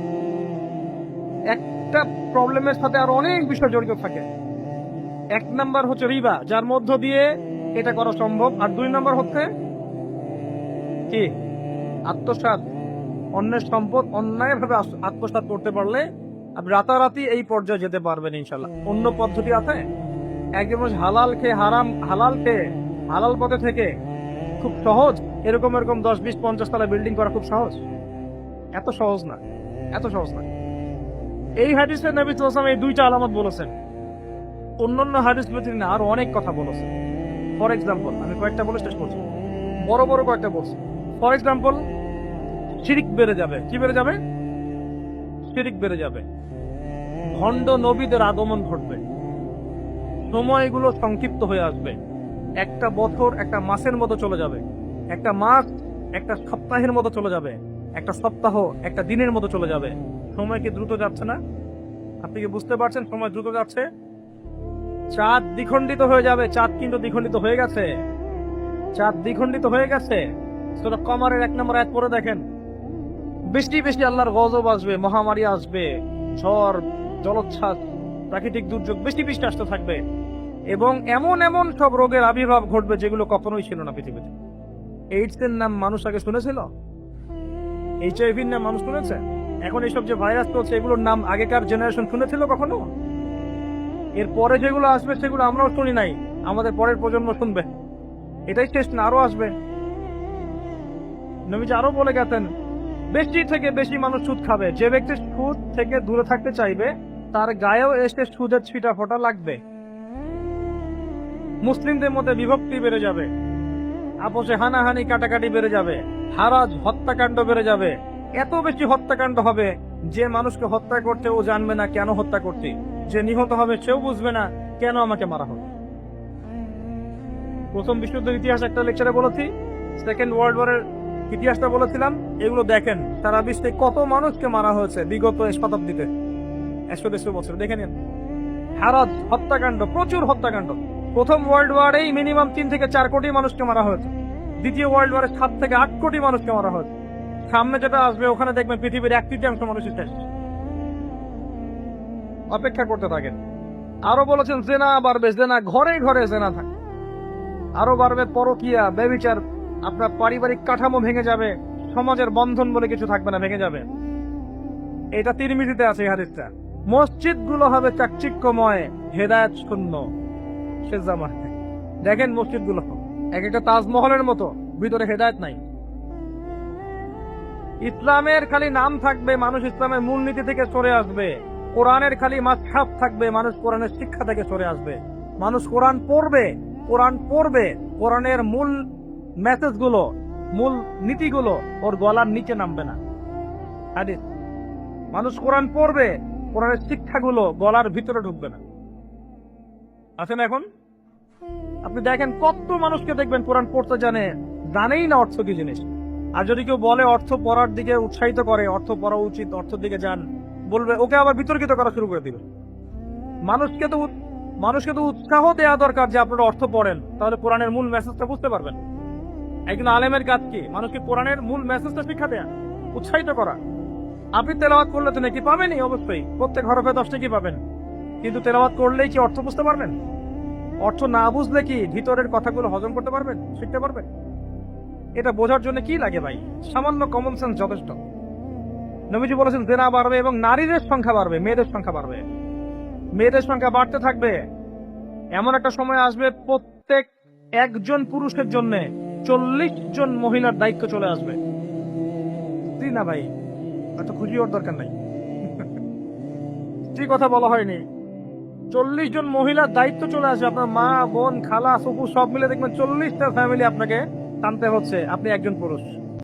S1: একটা প্রবলেমের সাথে আর অনেক বিষয় জড়িত থাকে। এক নাম্বার হচ্ছে রিবা, যার মধ্য দিয়ে এটা করা সম্ভব, আর দুই নাম্বার হচ্ছে কি আত্মসাৎ, অন্যের সম্পদ অন্যায়ভাবে আত্মসাৎ করতে পারলে আপনি রাতারাতি এই পর্যায়ে যেতে পারবেন ইনশাল্লাহ। অন্য পদ্ধতি আছে? একজন মানুষ হালাল খেয়ে হালাল পথে থেকে খুব সহজ এরকম 10, 20, 50 তলা বিল্ডিং করা খুব সহজ? এত সহজ না, এত সহজ না। এই হাদিসে নবী সাল্লাল্লাহু আলাইহি ওয়াসাল্লাম এই দুইটা আলামত বলেছেন, অন্যান্য হাদিস ব্যতীত আরো অনেক কথা বলেছেন। ফর এক্সাম্পল, আমি কয়েকটা বলে শেষ করছি, বড় বড় কয়েকটা বলছি। ফর এক্সাম্পল, শিরিক বেড়ে যাবে। কি বেড়ে যাবে? শিরিক বেড়ে যাবে। ভণ্ড নবীদের আগমন ঘটবে, সময়গুলো সংক্ষিপ্ত হয়ে আসবে। একটা বছর একটা মাসের মতো চলে যাবে, একটা মাস একটা সপ্তাহের মতো চলে যাবে, একটা সপ্তাহ একটা দিনের মতো চলে যাবে। সময় কি দ্রুত যাচ্ছে না? আপনি কি বুঝতে পারছেন সময় দ্রুত যাচ্ছে? চাঁদ দ্বিখণ্ডিত হয়ে যাবে, চাঁদ কিন্তু দ্বিখণ্ডিত হয়ে গেছে, চাঁদ দ্বিখণ্ডিত হয়ে গেছে। সূরা কমারের 1 নম্বর আয়াত পড়ে দেখেন। বৃষ্টি বৃষ্টি আল্লাহর গজব আসবে, মহামারী আসবে, ঝড়, জলোচ্ছ্বাস, প্রাকৃতিক দুর্যোগ, বৃষ্টি বৃষ্টি আসতে থাকবে এবং এমন এমন সব রোগের আবির্ভাব ঘটবে যেগুলো কখনোই ছিল না পৃথিবীতে। এইডস এর নাম মানুষ আগে শুনেছিল? HIV-র নাম মানুষ শুনেছে? এখন এইসব যে ভাইরাস চলছে এগুলোর নাম আগেকার জেনারেশন শুনেছিল কখনো? এর পরে যেগুলো আসবে সেগুলো আমরাও শুনি নাই, আমাদের পরের প্রজন্ম শুনবে। এটাই শেষ না, আরো আসবে। নবীজি আরো বলে গেছেন, বেশি থেকে বেশি মানুষ সুদ খাবে। যে ব্যক্তি সুদ থেকে দূরে থাকতে চাইবে তার গায়েও এসে সুদের ছিটা ফোটা লাগবে। মুসলিমদের মধ্যে বিভক্তি বেড়ে যাবে, আপোষে হানাহানি কাটাকাটি বেড়ে যাবে, হারাজ হত্যাকাণ্ড বেড়ে যাবে। এত বেশি হত্যাকাণ্ড হবে যে মানুষকে হত্যা করতে ও জানবে না কেন হত্যা করতে, যে নিহত হবে সেও বুঝবে না কেন আমাকে মারা হবে। প্রথম বিশ্বযুদ্ধের ইতিহাস একটা লেকচারে বলেছি, সেকেন্ড ওয়ার্ল্ড ওয়ারের ইতিহাসটা বলেছিলাম। এগুলো দেখেন, সারা বিশ্বে কত মানুষকে মারা হয়েছে বিগত শতাব্দীতে, 100-150 বছর দেখে নিন। হারাজ হত্যাকাণ্ড, প্রচুর হত্যাকাণ্ড। প্রথম ওয়ার্ল্ড ওয়ারেই মিনিমাম 3 থেকে 4 কোটি মানুষকে মারা হয়েছে, দ্বিতীয় ওয়ার্ল্ড ওয়ারে 7 থেকে 8 কোটি মানুষকে মারা হয়েছে। সামনে যেটা আসবে ওখানে দেখবেন পৃথিবীর 1/3 মানুষই শেষ। অপেক্ষা করতে থাকেন। আরো বলেছেন জেনা বাড়বে, জেনা ঘরে ঘরে জেনা থাকে। আরো বাড়বে পরকিয়া, ব্যভিচার, আপনার পারিবারিক কাঠামো ভেঙে যাবে, সমাজের বন্ধন বলে কিছু থাকবে না, ভেঙে যাবে। এটা তিরমিজিতে আছে এই হাদিসটা। মসজিদ গুলো হবে চাকচিক্যময়, হেদায়েত শূন্য শেষ জামানায়। দেখেন মসজিদ গুলো এক একটা তাজমহলের মতো, ভিতরে হেদায়েত নাই। ইসলামের খালি নাম থাকবে, মানুষ ইসলামের মূলনীতি থেকে সরে আসবে। কোরআনের খালি মাযহাব থাকবে, মানুষ কোরআনের শিক্ষা থেকে সরে আসবে। মানুষ কোরআন পড়বে, কোরআনের মূল মেসেজ গুলো, মূল নীতিগুলো ওর গলার নিচে নামবে না। হাদিস, মানুষ কোরআন পড়বে, কোরআনের শিক্ষাগুলো গলার ভিতরে ঢুকবে না। আছেন এখন? আপনি দেখেন কত মানুষকে দেখবেন কোরআন পড়তে জানেই না অর্থ কি জিনিস। আর যদি কেউ বলে অর্থ পড়ার দিকে উৎসাহিত করে, অর্থ পড়া উচিত, অর্থের দিকে যান, বলবে ওকে আবার বিতর্কিত করা শুরু করে দিবে। মানুষকে তো উৎসাহ দেওয়া দরকার যে আপনারা অর্থ পড়েন, তাহলে কোরআনের মূল মেসেজটা বুঝতে পারবেন। একজন আলেমের কাজ কি? মানুষকে কোরআনের মূল মেসেজটা শিক্ষা দেয়া, উৎসাহিত করা। আপনি তেলাওয়াত করলে তো নাকি পাবেনই, অবশ্যই প্রত্যেক হরফে 10 নাকি পাবেন, কিন্তু তেলাওয়াত করলেই কি অর্থ বুঝতে পারবেন? অর্থ না বুঝলে কি ভিতরের কথাগুলো হজম করতে পারবেন, শিখতে পারবেন? এটা বোঝার জন্য কি লাগে ভাই? সামান্য কমন সেন্স যথেষ্ট। নবীজি বলেছেন জেনা বাড়বে এবং নারীদের সংখ্যা বাড়বে, মেয়েদের সংখ্যা বাড়বে। মেয়েদের সংখ্যা বাড়তে থাকবে। এমন একটা সময় আসবে প্রত্যেক একজন পুরুষের জন্য 40 জন মহিলার দায়িত্ব চলে আসবে। স্ত্রী না ভাই, এত খুশি হওয়ার দরকার নাই, স্ত্রী কথা বলা হয়নি। 40 জন মহিলার দায়িত্ব চলে আসবে। আপনার মা, বোন, খালা, ফুফু সব মিলে দেখবেন 40টা ফ্যামিলি আপনাকে টানতে হচ্ছে, আপনি একজন পুরুষ।